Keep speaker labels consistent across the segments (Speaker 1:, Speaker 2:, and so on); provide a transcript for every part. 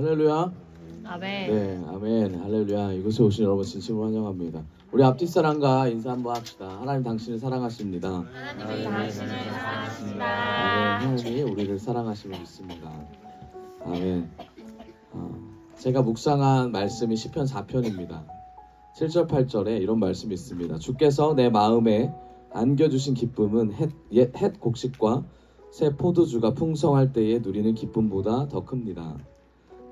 Speaker 1: 할렐루야.
Speaker 2: 아멘.
Speaker 1: 네, 아멘. 할렐루야. 이곳에 오신 여러분 진심으로 환영합니다. 우리 앞뒤 사람과 인사 한번 합시다. 하나님 당신을 사랑하십니다.
Speaker 2: 하나님이 당신을 사랑하십니다.
Speaker 1: 아멘. 하나님이 우리를 사랑하심을 믿습니다. 아멘. 제가 묵상한 말씀이 시편 4편입니다. 7절 8절에 이런 말씀이 있습니다. 주께서 내 마음에 안겨주신 기쁨은 햇 곡식과 새 포도주가 풍성할 때에 누리는 기쁨보다 더 큽니다.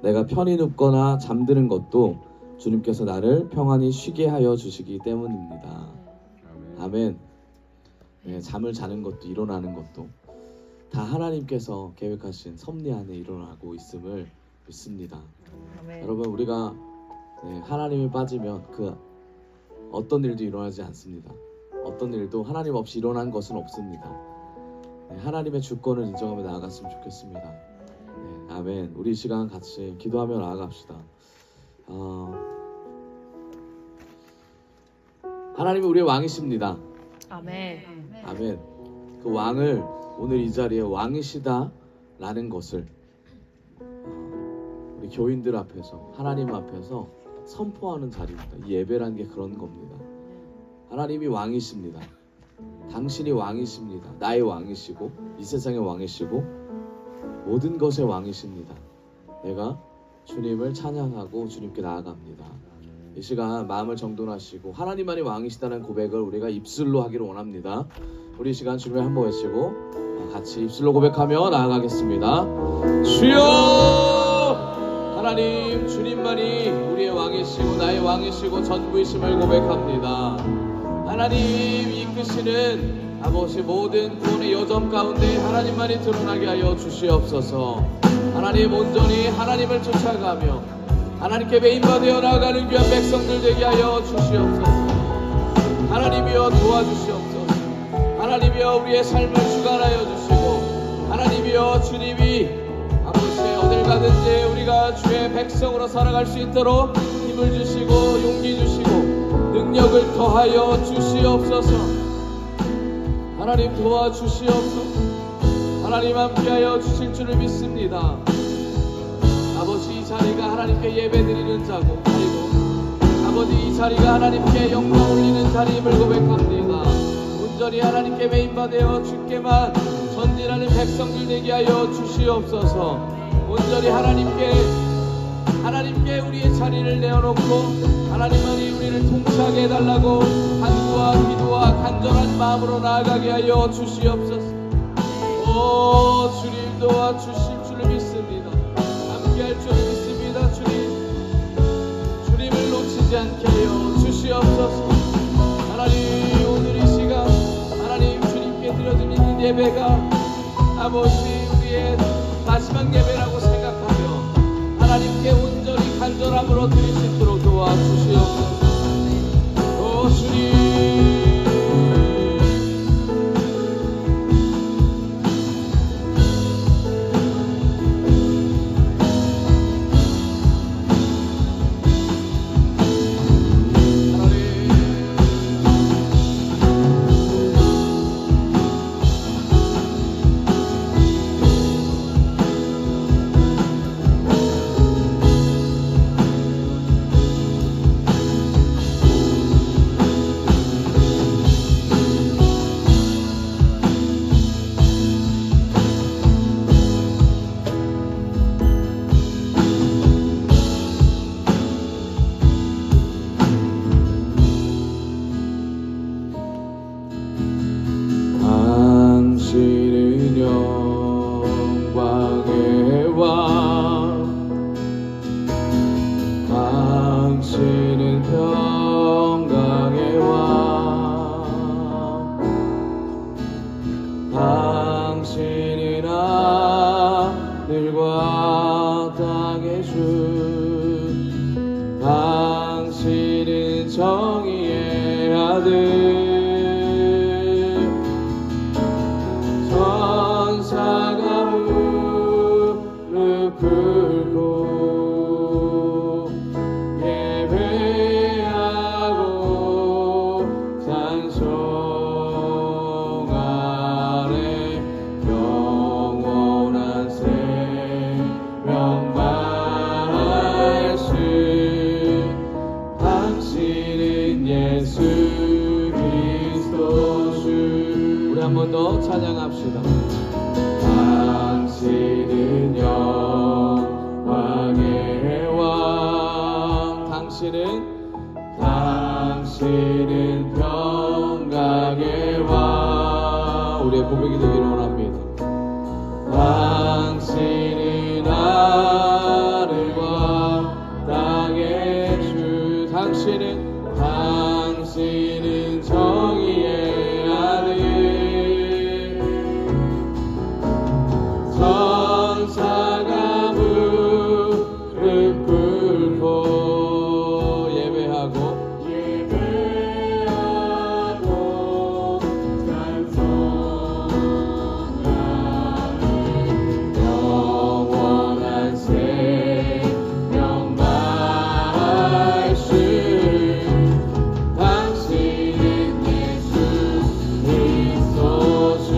Speaker 1: 내가 편히 눕거나 잠드는 것도 주님께서 나를 평안히 쉬게 하여 주시기 때문입니다. 아멘. 네, 잠을 자는 것도 일어나는 것도 다 하나님께서 계획하신 섭리 안에 일어나고 있음을 믿습니다.
Speaker 2: 아멘.
Speaker 1: 여러분, 우리가 하나님이 빠지면 그 어떤 일도 일어나지 않습니다. 어떤 일도 하나님 없이 일어난 것은 없습니다. 하나님의 주권을 인정하며 나아갔으면 좋겠습니다. 아멘. 우리 이 시간 같이 기도하며 나아갑시다. 하나님이 우리의 왕이십니다.
Speaker 2: 아멘.
Speaker 1: 아멘. 그 왕을 오늘 이 자리에 왕이시다 라는 것을 우리 교인들 앞에서 하나님 앞에서 선포하는 자리입니다. 이 예배라는 게 그런 겁니다. 하나님이 왕이십니다. 당신이 왕이십니다. 나의 왕이시고 이 세상의 왕이시고 모든 것의 왕이십니다. 내가 주님을 찬양하고 주님께 나아갑니다. 이 시간 마음을 정돈하시고 하나님만이 왕이시다는 고백을 우리가 입술로 하기를 원합니다. 우리 이 시간 주님을 한번 외치고 같이 입술로 고백하며 나아가겠습니다. 주여! 하나님, 주님만이 우리의 왕이시고 나의 왕이시고 전부이심을 고백합니다. 하나님 이끄시는 아버지 모든 구원의 여정 가운데 하나님만이 드러나게 하여 주시옵소서. 하나님 온전히 하나님을 쫓아가며 하나님께 메인받아 나아가는 귀한 백성들 되게 하여 주시옵소서. 하나님이여 도와주시옵소서. 하나님이여 우리의 삶을 주관하여 주시고 하나님이여 주님이 아버지 어딜 가든지 우리가 주의 백성으로 살아갈 수 있도록 힘을 주시고 용기 주시고 능력을 더하여 주시옵소서. 하나님 도와주시옵소서. 하나님 함께하여 주실 줄을 믿습니다. 아버지 이 자리가 하나님께 예배드리는 자고 그리고 아버지 이 자리가 하나님께 영광 올리는 자리임을 고백합니다. 온전히 하나님께 메인받아 주께만 전진하는 백성들 되게 하여 주시옵소서. 온전히 하나님께 우리의 자리를 내어놓고 하나님만이 우리를 통치하게 해달라고 간구와 기도와 간절한 마음으로 나아가게 하여 주시옵소서. 오 주님 도와주실 줄을 믿습니다. 함께할 줄을 믿습니다. 주님을 놓치지 않게 하여 주시옵소서. 하나님 오늘 이 시간 하나님 주님께 드려드리는 예배가 아버지 우리의 마지막 예배라고 생각하며 하나님께 온전히 간절함으로 드릴 수 있도록 도와주시옵소서. 오 주님 당신은 평강의 왕 당신은 하늘과 땅의 주 당신은 정의의 아들 천사가 무릎 꿇고 영원한 생명 힘으로 찬양합시다. 당신은 영광의 왕, 당신은 평강의 왕. 우리의 고백이 되기를 원합니다. 당신은 하늘과 땅의 주, 당신은 정의의 아들, 천사가 무릎 꿇고 예배하고 찬송하는 영원한 생명 말씀, 당신은 예수 그리스도 주.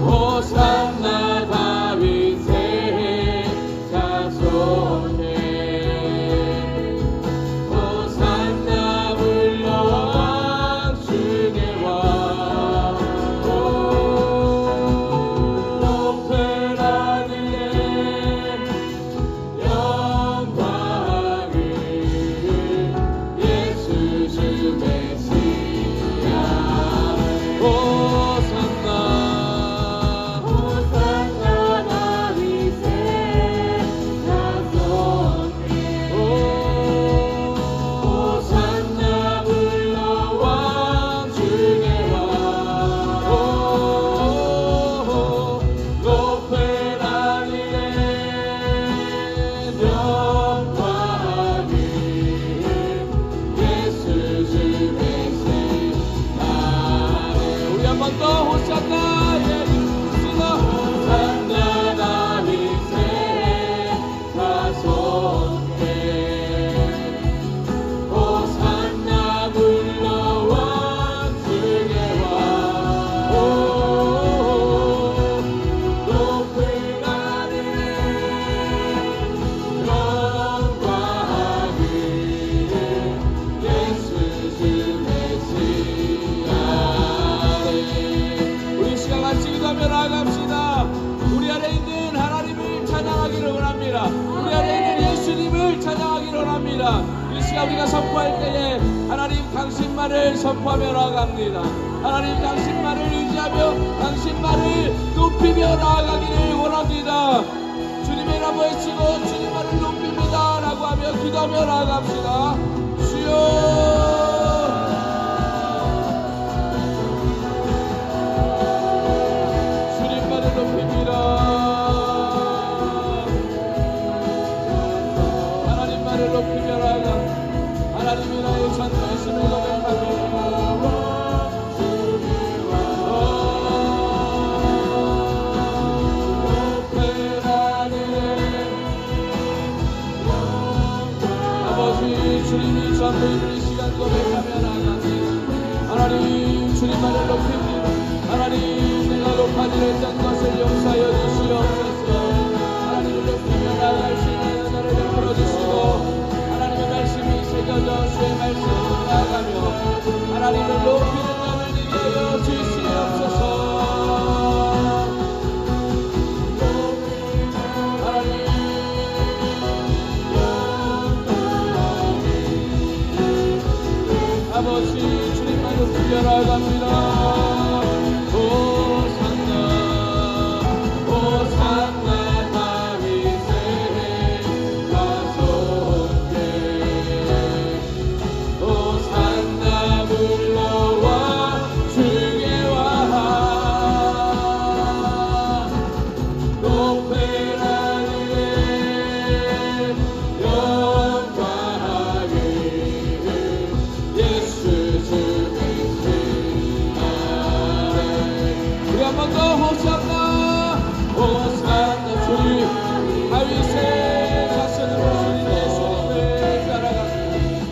Speaker 1: 호산나 다윗의 자손에, 호산나 불러 주의 왕. 높은 하늘에 영광을 예수 주 메시아. 나아갑시다. 우리 안에 있는 하나님을 찬양하기를 원합니다. 우리 안에 있는 예수님을 찬양하기를 원합니다. 이 시간 우리가 선포할 때에 하나님 당신만을 선포하며 나아갑니다. 하나님 당신만을 의지하며 당신만을 높이며 나아가기를 원합니다. 주님의 이름 외치고 주님만을 높입니다 라고 하며 기도하며 나아갑시다. 주여 하나님만을 높이며 나아가 하나님이 나의 전능하심을 고백하며 아버지 주님이 전부인 이 시간 고백하며 나아갑니다. 하나님 주님만을 높입니다. 하나님 내가 높아지려 했던 것을 용서하여 주시옵소서. 하나님을 높이며 나아갈 수 있는 은혜를 베풀어 주시고 하나님의 말씀이 새겨져 주의 말씀으로 나아가며 하나님을 높이는 마음을 되게 하여 주시옵소서. 하나님 아버지 주님만 높이며 나아갑니다.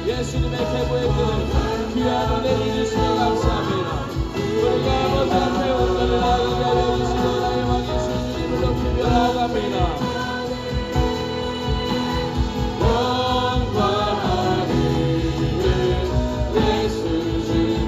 Speaker 1: 예수님의 계보의 그 귀한 은혜를 주시며 감사합니다. 우리가 아버지 앞에 온전히 나아가게 하여 주시고 나의 왕이신 주님을 높이며 나아갑니다. 영광하는 예수 주님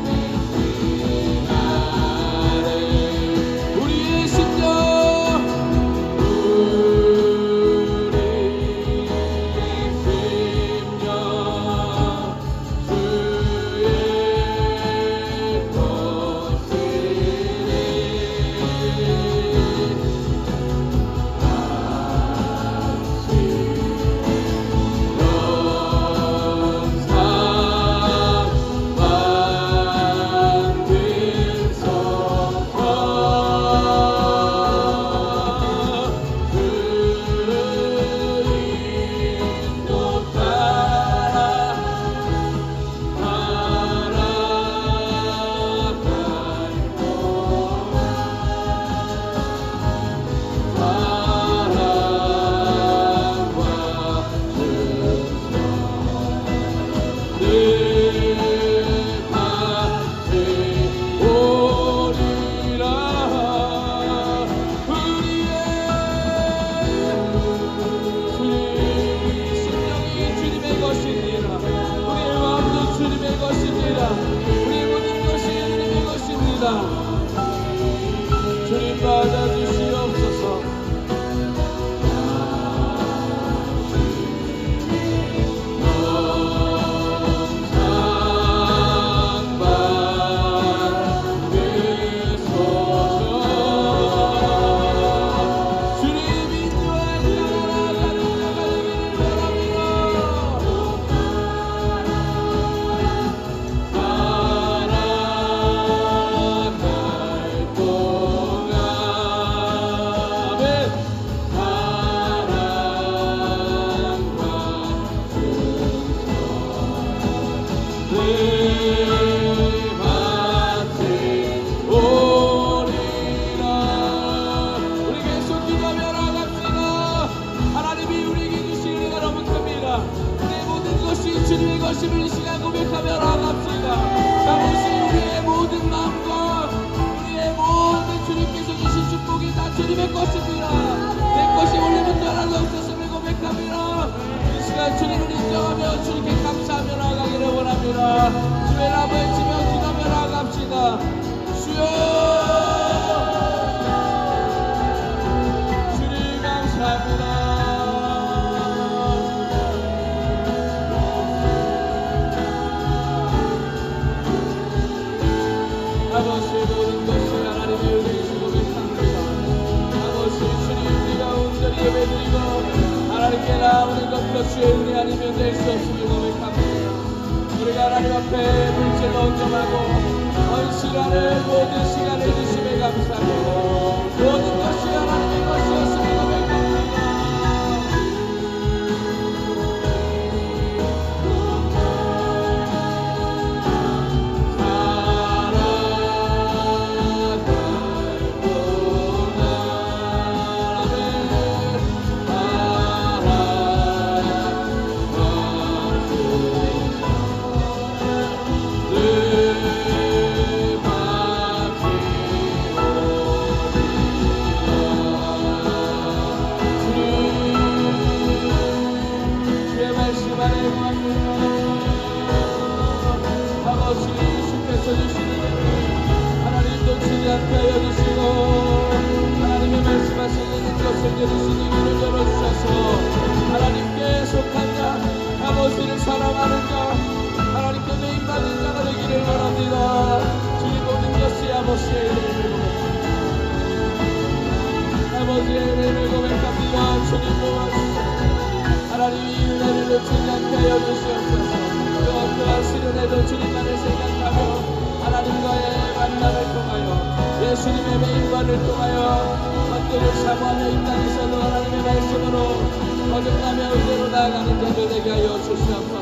Speaker 1: 것임을 이 시간 고백하며 나아갑시다. 아버지 우리의 모든 마음과 우리의 모든 주님께서 주신 축복이 다 주님의 것입니다. 내 것이 원래부터 하나도 없었음을 고백하며 이 시간 주님을 인정하며 주님께 감사하며 나아가기를 원합니다. 주의 이름을 외치며 기도하며 나아갑시다. 주여 주님 감사합니다. 아버지 모든 것이 하나님의 은혜이시고 고백합니다. 아버지 주님 우리가 온전히 예배드리고 하나님께 나아오는 것도 주의 은혜 아니면 될 수 없음을 고백합니다. 우리가 하나님 앞에 물질을 얹어하고 헌신하는 모든 시간을 주심에 감사합니다. 모든 것이 하나님의 것이었음을 고백합니다. 하나님도 치지 않게 하여 주시고 하나님의 말씀하시는 것을 들으시니 귀를 열어주셔서 하나님께 속한 자 아버지를 사랑하는 자 하나님께 매임받은 자가 되기를 원합니다. 주님 모든 것이 아버지의 이름을 고백합니다. 아버지의 이름을 고백합니다. 주님 도와주시옵소서. 하나님 이 은혜를 놓치지 않게 하여 주시옵소서. 또 어떠한 시련에도 주님만을 생각하며 하나님과의 만남을 통하여 예수님의 매임관을 통하여 선교를 사모하며 이 땅에서도 하나님의 말씀으로 거듭나며 의대로 나아가는 자들 되게 하여 주시옵소서.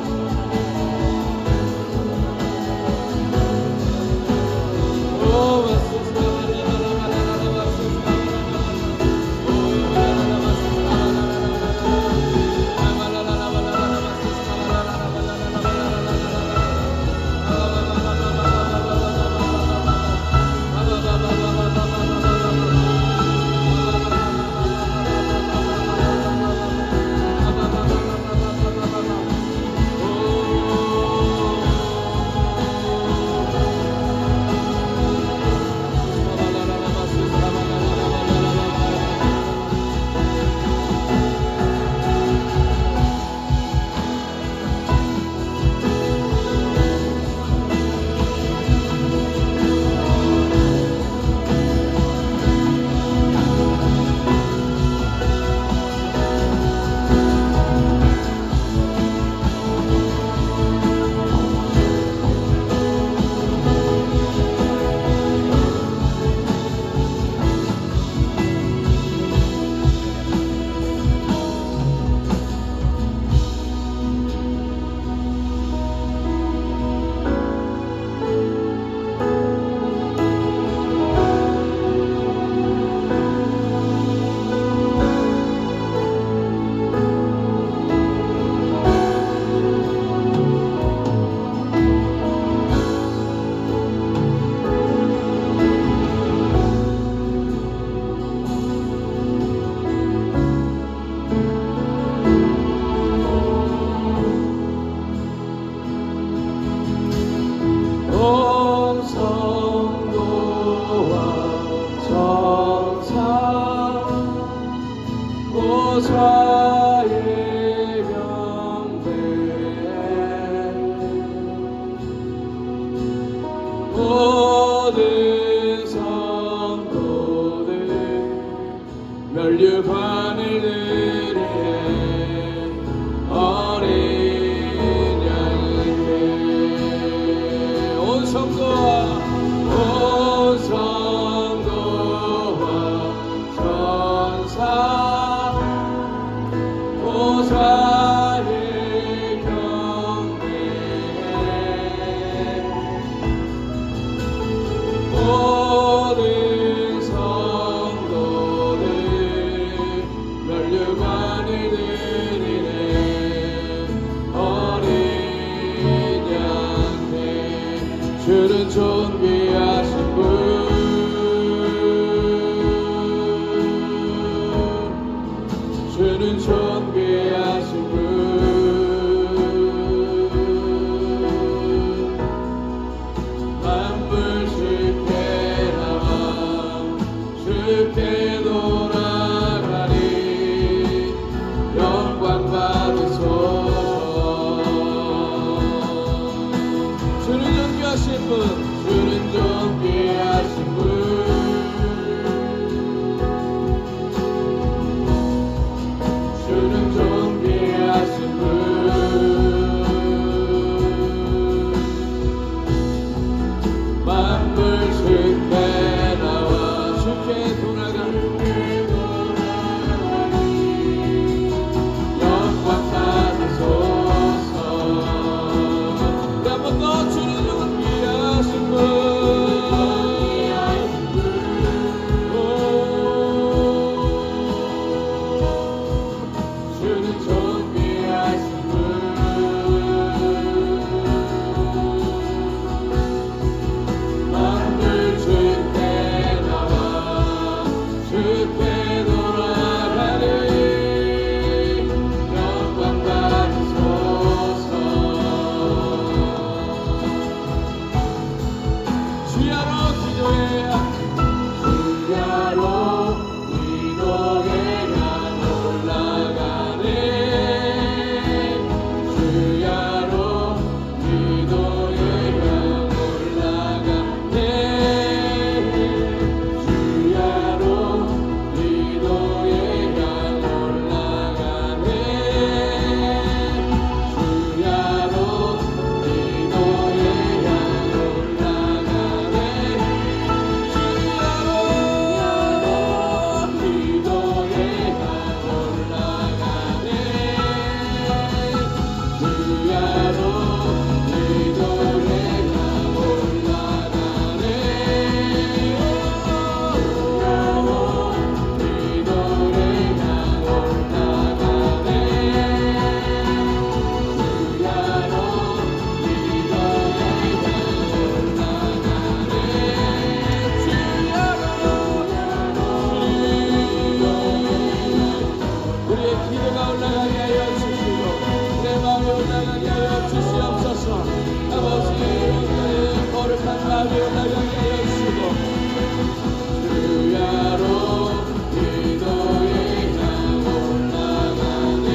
Speaker 1: 보좌의 명대 모든 성도들 면류관을 드리네 어린 양에게 온 성도와 전사 보좌의 경배에 모든 성도들 면류관을 드리네 어린 주는 존귀하신 분 만물 주께 나와 주께 돌아가리 영광 받으소서 주는 존귀하신 분 주는 존귀하신 분 주는 존귀하신 분 만물 주께 나와 주께 돌아가리 영광 받으소서 한번 더 주는 존귀하신 분 주는 존귀하신 분 만물 주께 나와 주께 돌아가리 영광 받으소서 주야로 기도해야 주야로 기도해 올라가네 주야로 기도에 올라가네 주야로 기도에 올라가네 주야로 기도에 우리의 기도가 올라가게 하여 주시고 내 마음이 올라가게 하여 주시옵소서 아버지 오늘 거룩한 마음이 올라가게 하여 주시고 주야로 기도에 올라가네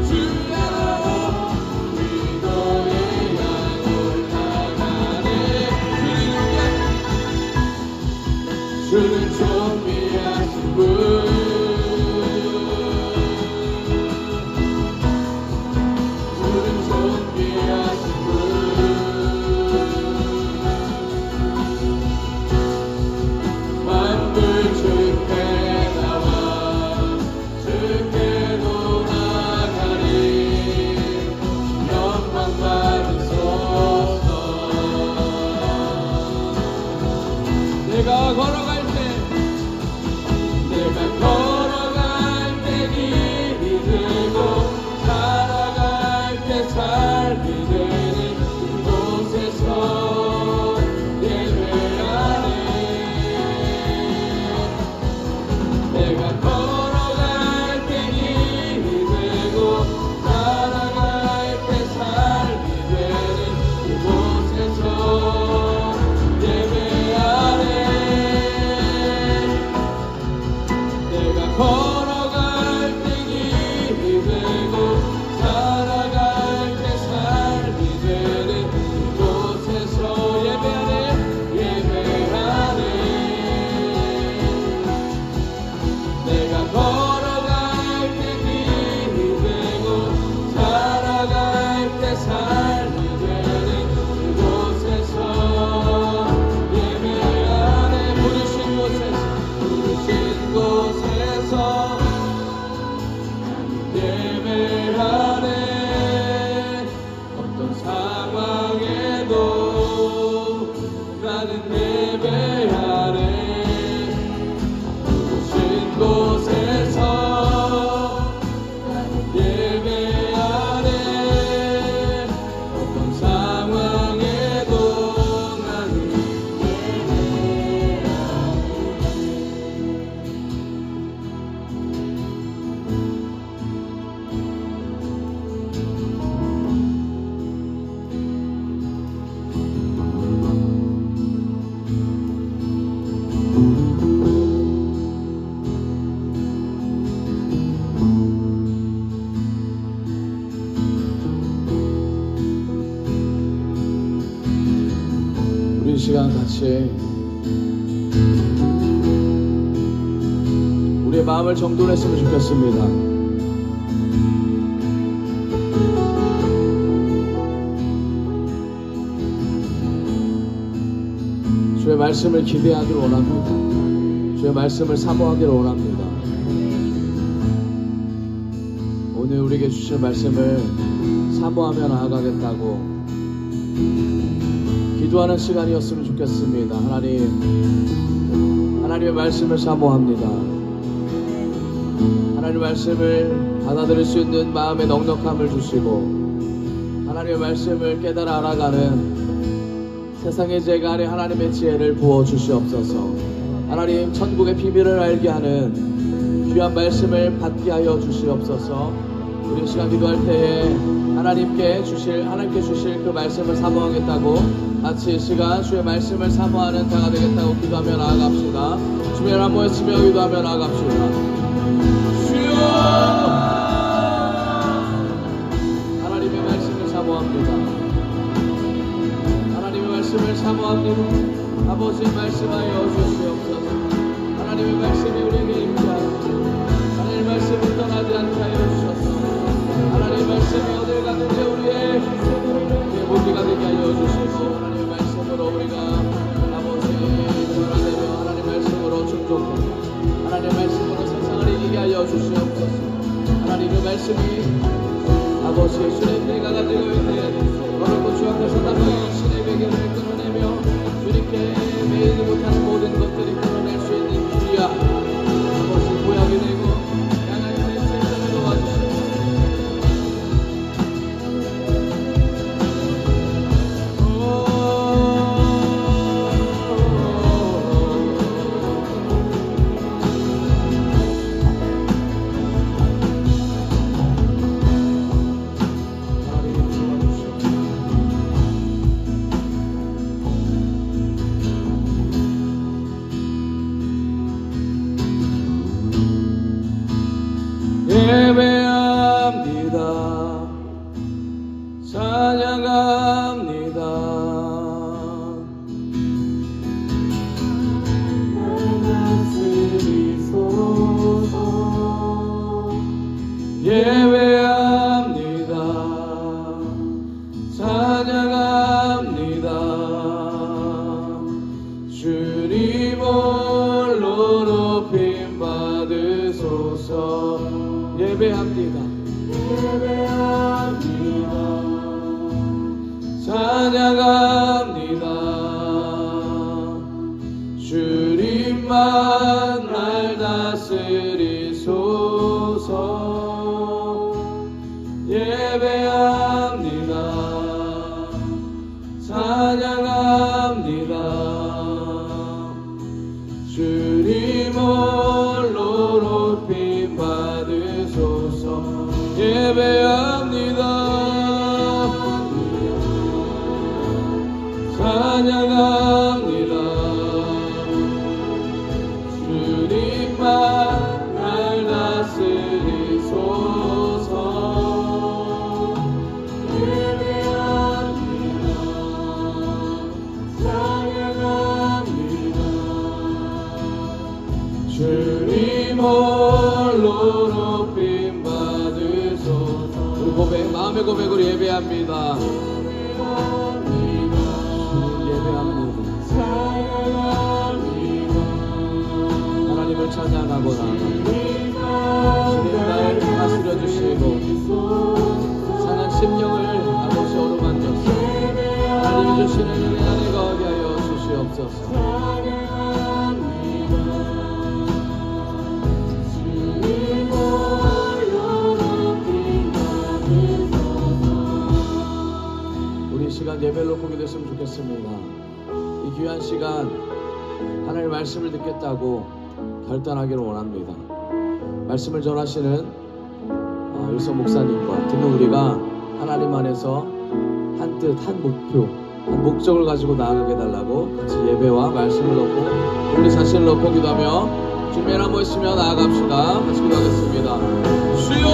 Speaker 1: 주야로 기도에 올라가네 주는 존귀하신 분 주는 존귀하신 분 같이 우리의 마음을 정돈했으면 좋겠습니다. 주의 말씀을 기대하기를 원합니다. 주의 말씀을 사모하기를 원합니다. 오늘 우리에게 주실 말씀을 사모하며 나아가겠다고 기도하는 시간이었으면 좋겠습니다. 하나님의 말씀을 사모합니다. 하나님의 말씀을 받아들일 수 있는 마음의 넉넉함을 주시고 하나님의 말씀을 깨달아 알아가는 세상의 죄가 아닌 하나님의 지혜를 부어 주시옵소서. 하나님 천국의 비밀을 알게 하는 귀한 말씀을 받게 하여 주시옵소서. 우리 시간 기도할 때에 하나님께 주실 그 말씀을 사모하겠다고 같이 이 시간 주의 말씀을 사모하는 자가 되겠다고 기도하며 나아갑시다. 주의 이름 모였으며 기도하며 나아갑시다. 주여 하나님의 말씀을 사모합니다. 하나님의 말씀을 사모합니다. 아버지의 말씀하여 주시옵소서. 하나님의 말씀이 우리에게 임하여 하나님의 말씀을 떠나지 않게 하여 주셔서 하나님의 말씀이 어딜 가든지 우리의 모기가 되게 하여 주시고 하나님의 말씀으로 우리가 아버지 변화되며 하나님의 말씀으로 충족되며 하나님의 말씀으로 세상을 이기게 하여 주시옵소서. 하나님의 말씀이 아버지 주의 때가 가지고 있는 어렵고 추악해서 나의 신의 베개를 끊어내며 주님께 매이지 못하는 모든 것들이 끊어낼 수 있는 귀한 아버지 보약이 되고 향하여 내 생명을 도와주시옵소서. 예배합니다. 찬양합니다. 예배합니다. 찬양합니다. 주님 홀로 높임 받으소서. 예배합니다. 예배합니다. 찬양합니다. 주님만 날 다스리소서. 예배합니다. 찬양합니다. 주님 홀로 높임 받으소서. 예배합니다. 찬양합니다. 주님만 날 다스리소서. 예배합니다. 찬양합니다. 주님 홀로 높임 받으소서. 우리 고백, 마음의 고백으로 예배합니다. 예배합니다. 하나님을 찬양하고 주님 나를 다스려 주시고 상한 심령을 아버지 어루만졌소. 하나님이 주시는 은혜 안에 거하게 하여 주시옵소서. 시간 예배를 놓고 기도했으면 좋겠습니다. 이 귀한 시간 하나님의 말씀을 듣겠다고 결단하기를 원합니다. 말씀을 전하시는 일성 목사님과 듣는 우리가 하나님 안에서 한 뜻, 한 목표, 한 목적을 가지고 나아가게 달라고 같이 예배와 말씀을 놓고 우리 자신을 놓고 기도하며 주님의 이름 모시며 나아갑시다. 같이 기도하겠습니다. 주여!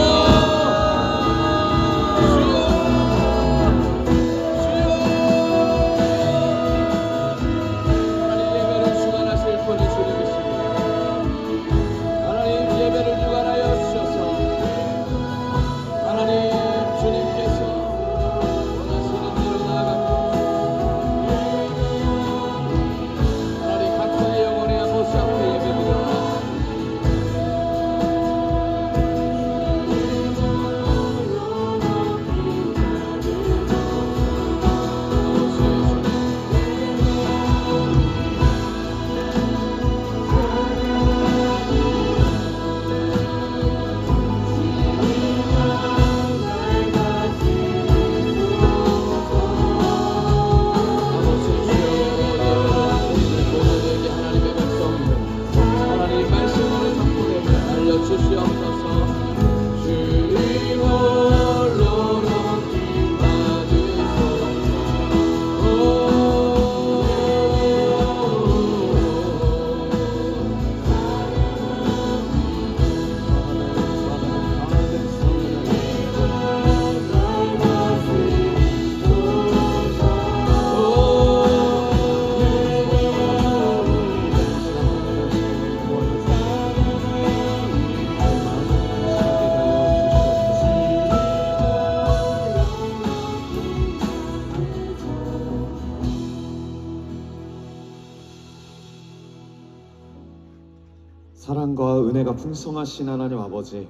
Speaker 3: 사랑과 은혜가 풍성하신 하나님 아버지,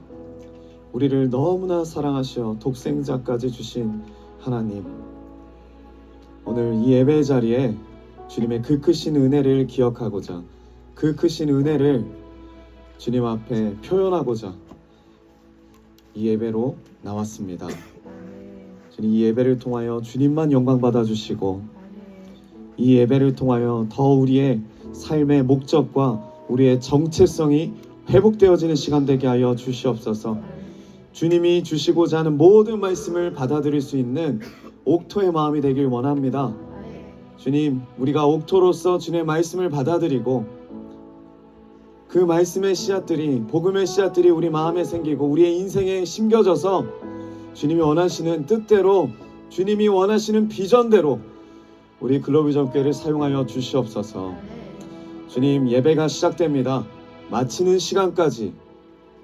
Speaker 3: 우리를 너무나 사랑하셔 독생자까지 주신 하나님, 오늘 이 예배 자리에 주님의 그 크신 은혜를 기억하고자, 그 크신 은혜를 주님 앞에 표현하고자 이 예배로 나왔습니다. 주님, 이 예배를 통하여 주님만 영광 받아주시고, 이 예배를 통하여 더 우리의 삶의 목적과 우리의 정체성이 회복되어지는 시간 되게 하여 주시옵소서. 주님이 주시고자 하는 모든 말씀을 받아들일 수 있는 옥토의 마음이 되길 원합니다. 주님, 우리가 옥토로서 주님의 말씀을 받아들이고 그 말씀의 씨앗들이, 복음의 씨앗들이 우리 마음에 생기고 우리의 인생에 심겨져서 주님이 원하시는 뜻대로, 주님이 원하시는 비전대로 우리 글로비전교회를 사용하여 주시옵소서. 주님, 예배가 시작됩니다. 마치는 시간까지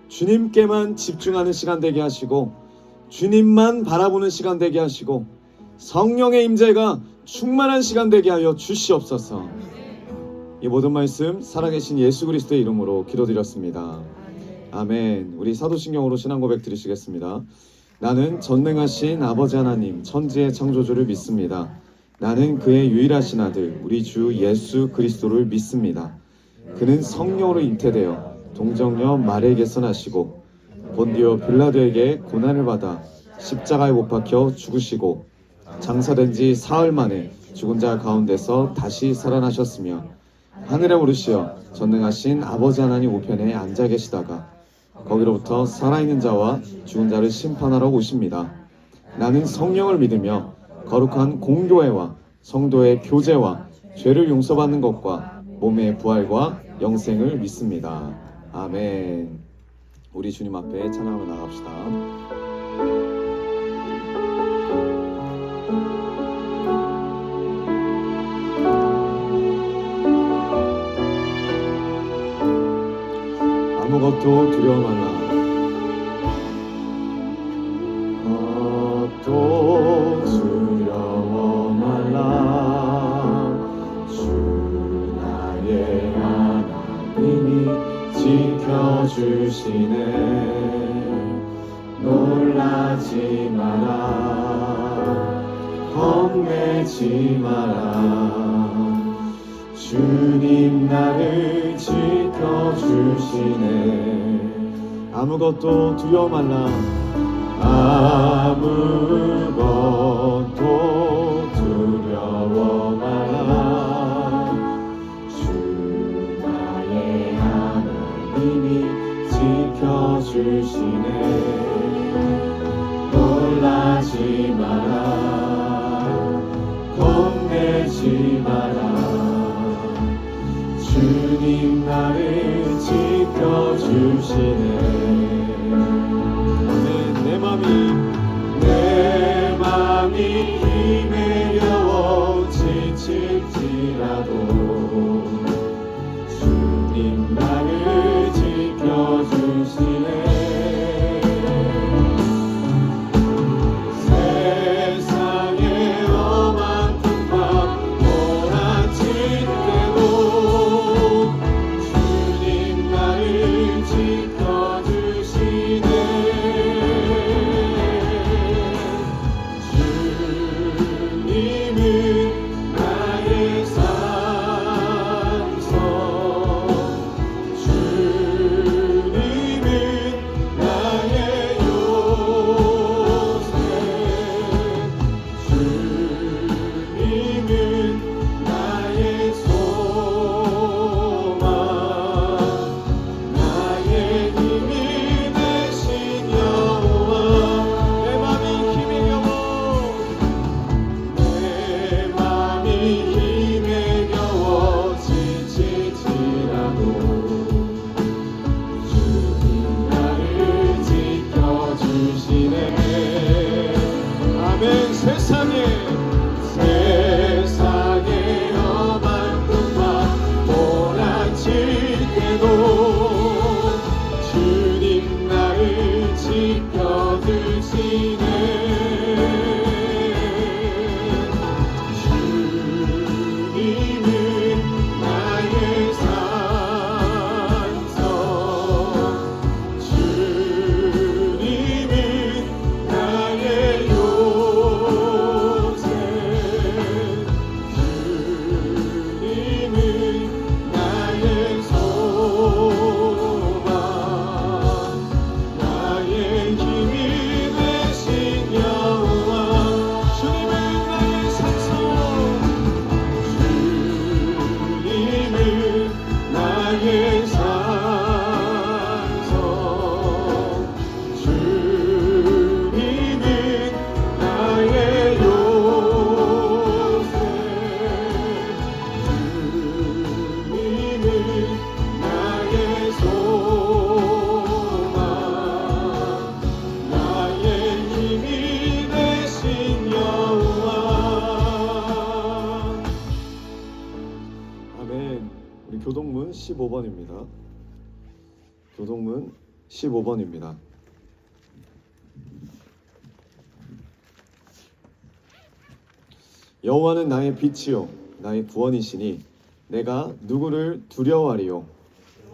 Speaker 3: 주님께만 집중하는 시간 되게 하시고, 주님만 바라보는 시간 되게 하시고, 성령의 임재가 충만한 시간 되게 하여 주시옵소서. 이 모든 말씀 살아계신 예수 그리스도의 이름으로 기도드렸습니다. 아멘. 우리 사도신경으로 신앙 고백 드리시겠습니다. 나는 전능하신 아버지 하나님, 천지의 창조주를 믿습니다. 나는 그의 유일하신 아들, 우리 주 예수 그리스도를 믿습니다. 그는 성령으로 잉태되어 동정녀 마리아에게서 나시고 본디오 빌라도에게 고난을 받아 십자가에 못 박혀 죽으시고 장사된 지 사흘 만에 죽은 자 가운데서 다시 살아나셨으며 하늘에 오르시어 전능하신 아버지 하나님 우편에 앉아 계시다가 거기로부터 살아있는 자와 죽은 자를 심판하러 오십니다. 나는 성령을 믿으며 거룩한 공교회와 성도의 교제와 죄를 용서받는 것과 몸의 부활과 영생을 믿습니다. 아멘. 우리 주님 앞에 찬양하며 나갑시다. 아무것도 두려워 말라. 아무것도 두려워 말라. 주 나의 하나님이 지켜주시네. 놀라지 마라. 겁내지 마라. 주님 나를 지켜주시네. 아무것도 두려워 말라. 아무것도 두려워 말라. 주 나의 하나님이 지켜주시네. 놀라지 마라. 겁내지 마라. 주님 나를 지켜주시네. 내 맘이 힘에 겨워 지칠지라도 주님 나를 지켜주시네. 세상에 엄한 풍파 몰아칠 때도 주님 나를 지켜주시네. 세상에 엄한 풍파 몰아칠 때도 주님 나를 지켜주시네. 주님은 나의 산성, 15번입니다. 교동문 15번입니다. 여호와는 나의 빛이요 나의 구원이시니 내가 누구를 두려워하리요.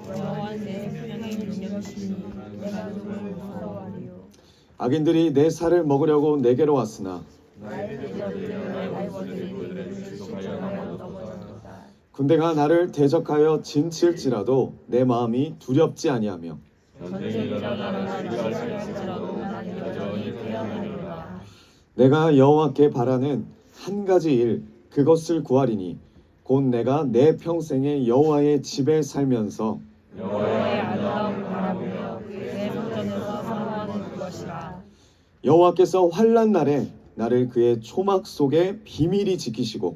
Speaker 2: 여호와는 내 생명의 능력이시니 내가 누구를 무서워하리요.
Speaker 3: 악인들이 내 살을 먹으려고 내게로 왔으나
Speaker 2: 나의 대적들을 알고들이 그들을 실족하여 넘어졌다.
Speaker 3: 군대가 나를 대적하여 진칠지라도 내 마음이 두렵지 아니하며
Speaker 2: 전쟁이라 나를 지지할지라도 나는 여전히 태어나리로다.
Speaker 3: 내가 여호와께 바라는 한 가지 일 그것을 구하리니 곧 내가 내 평생에 여호와의 집에 살면서
Speaker 2: 여호와의 아름다움을 바라보며 그의 성전에서 사모하는 것이라.
Speaker 3: 여호와께서 환난 날에 나를 그의 초막 속에 비밀히 지키시고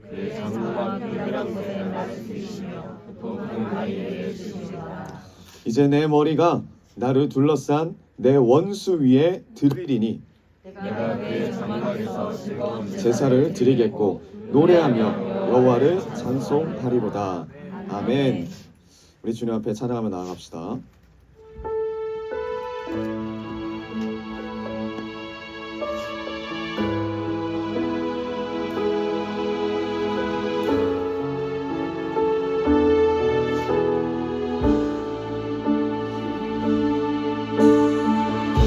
Speaker 2: 그의 장막과 별이란 곳에 나를 지키시며 높은 바위에 주시리라.
Speaker 3: 이제 내 머리가 나를 둘러싼 내 원수 위에 들으리니
Speaker 2: 내가 그의 장막에서 즐거운
Speaker 3: 제사를 드리겠고 노래하며 여호와를 찬송하리로다. 아멘. 우리 주님 앞에 찬양하며 나아갑시다.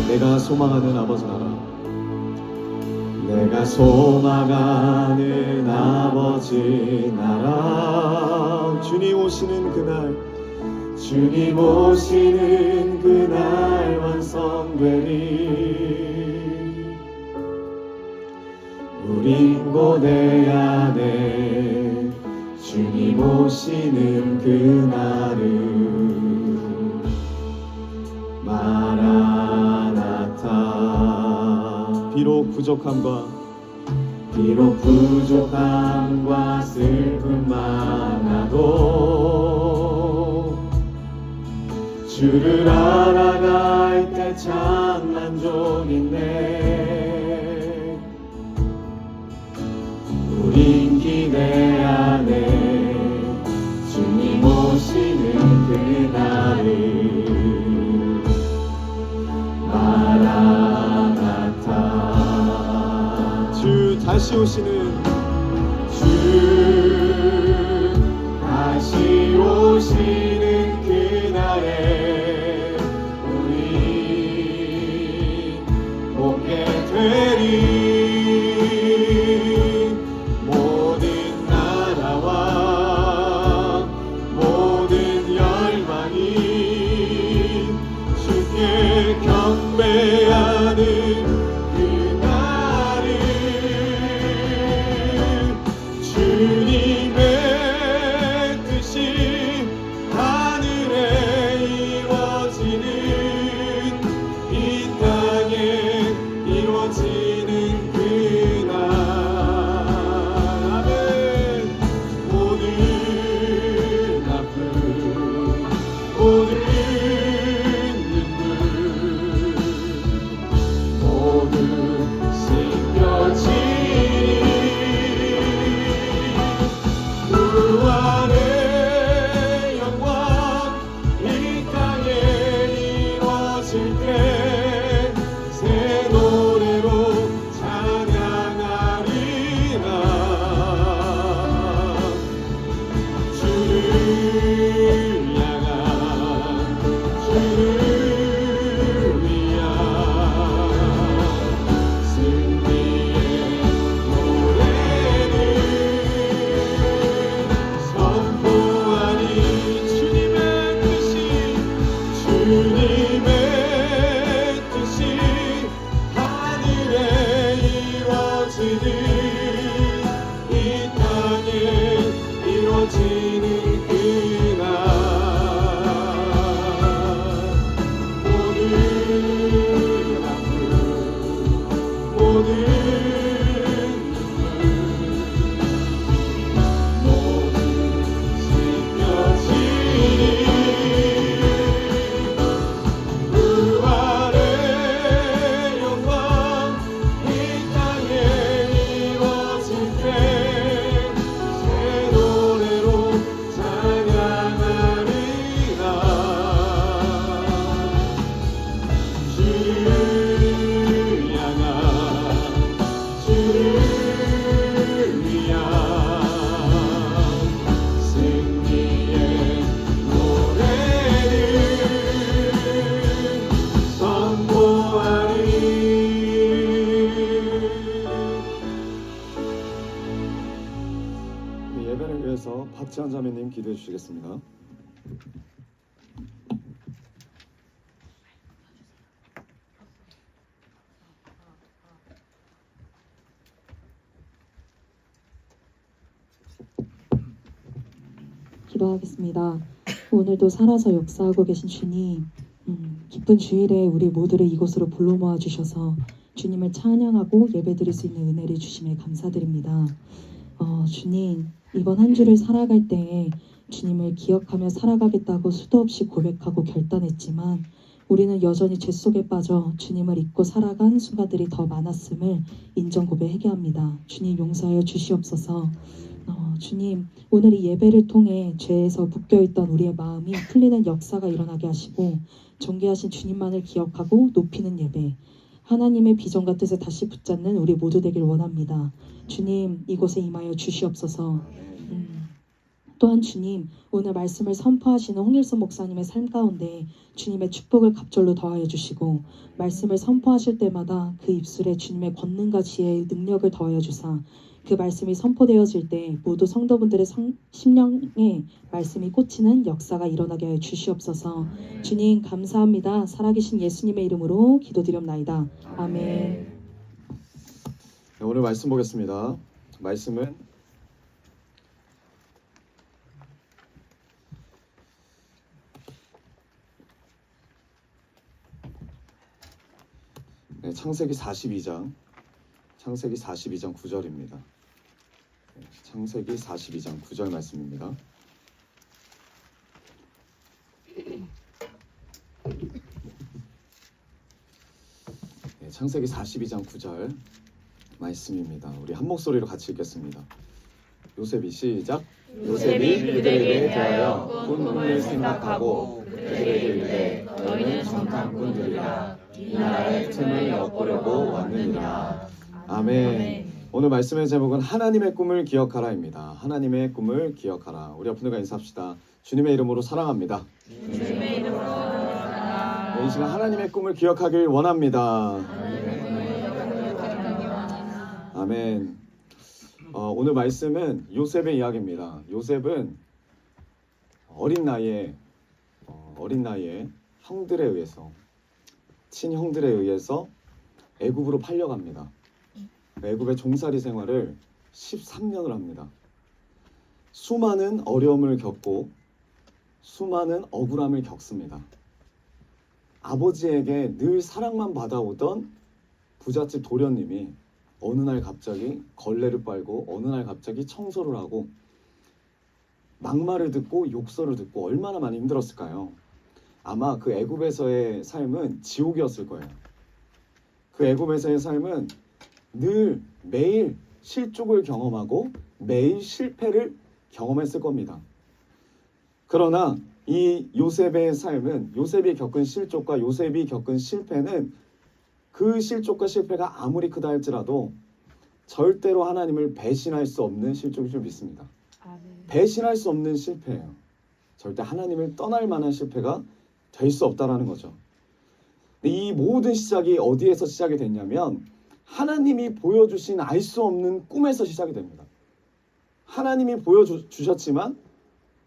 Speaker 3: 내가 소망하는 아버지 나라, 내가 소망하는 아버지 나라, 주님 오시는 그날, 주님 오시는 그날 완성되리. 우린 고대 안에 주님 오시는 그날을 마라나타. 비록 부족함과 슬픔 많아도 주를 알아갈 때 참 만족이네. 우린 기대 안에 주님 오시는 그날을 마라나타. 주 다시 오시는 그날에 우리 복게 되리. 모든 나라와 모든 열방이 주께 경배하는 주님의 뜻이 하늘에 이루어지는 이 땅에 이루어지는 그날. 아멘. 모든 아픔 모든 눈물 모든 박지한 자매님 기도해 주시겠습니다.
Speaker 2: 기도하겠습니다. 오늘도 살아서 역사하고 계신 주님, 기쁜 주일에 우리 모두를 이곳으로 불러 모아 주셔서 주님을 찬양하고 예배드릴 수 있는 은혜를 주심에 감사드립니다. 주님, 이번 한 주를 살아갈 때에 주님을 기억하며 살아가겠다고 수도 없이 고백하고 결단했지만 우리는 여전히 죄 속에 빠져 주님을 잊고 살아간 순간들이 더 많았음을 인정 고백하게 합니다. 주님 용서하여 주시옵소서. 주님, 오늘 이 예배를 통해 죄에서 묶여있던 우리의 마음이 풀리는 역사가 일어나게 하시고 존귀하신 주님만을 기억하고 높이는 예배, 하나님의 비전과 뜻을 다시 붙잡는 우리 모두 되길 원합니다. 주님, 이곳에 임하여 주시옵소서. 또한 주님, 오늘 말씀을 선포하시는 홍일선 목사님의 삶 가운데 주님의 축복을 갑절로 더하여 주시고 말씀을 선포하실 때마다 그 입술에 주님의 권능과 지혜의 능력을 더하여 주사 그 말씀이 선포되어질 때 모두 성도분들의 심령에 말씀이 꽂히는 역사가 일어나게 하여 주시옵소서. 주님 감사합니다. 살아계신 예수님의 이름으로 기도드렸나이다. 아멘.
Speaker 3: 네, 오늘 말씀 보겠습니다. 말씀은 창세기 42장 9절입니다. 창세기 42장 9절 말씀입니다. 창세기 42장 9절 말씀입니다. 우리 한 목소리로 같이 읽겠습니다. 요셉이 시작. 요셉이 그들에게 대하여 꾼 꿈을 생각하고 그들에게 이르되 너희는 정탐꾼들이라 이 나라의 틈을 엿보려고 왔느니라. 아멘. 오늘 말씀의 제목은 하나님의 꿈을 기억하라입니다. 하나님의 꿈을 기억하라. 우리 앞분들과 인사합시다. 주님의 이름으로 사랑합니다.
Speaker 2: 주님의 이름으로 사랑합니다.
Speaker 3: 이 시간 하나님의 꿈을 기억하길 원합니다. 아멘. 오늘 말씀은 요셉의 이야기입니다. 요셉은 어린 나이에 형들에 의해서 친형들에 의해서 애굽으로 팔려갑니다. 애굽의 종살이 생활을 13년을 합니다. 수많은 어려움을 겪고 수많은 억울함을 겪습니다. 아버지에게 늘 사랑만 받아오던 부잣집 도련님이 어느 날 갑자기 걸레를 빨고 어느 날 갑자기 청소를 하고 막말을 듣고 욕설을 듣고 얼마나 많이 힘들었을까요? 아마 그 애굽에서의 삶은 지옥이었을 거예요. 그 애굽에서의 삶은 늘 매일 실족을 경험하고 매일 실패를 경험했을 겁니다. 그러나 이 요셉의 삶은 요셉이 겪은 실족과 요셉이 겪은 실패는 그 실족과 실패가 아무리 크다 할지라도 절대로 하나님을 배신할 수 없는 실족일 줄 믿습니다. 배신할 수 없는 실패예요. 절대 하나님을 떠날 만한 실패가 될 수 없다라는 거죠. 이 모든 시작이 어디에서 시작이 됐냐면 하나님이 보여주신 알 수 없는 꿈에서 시작이 됩니다. 하나님이 보여주셨지만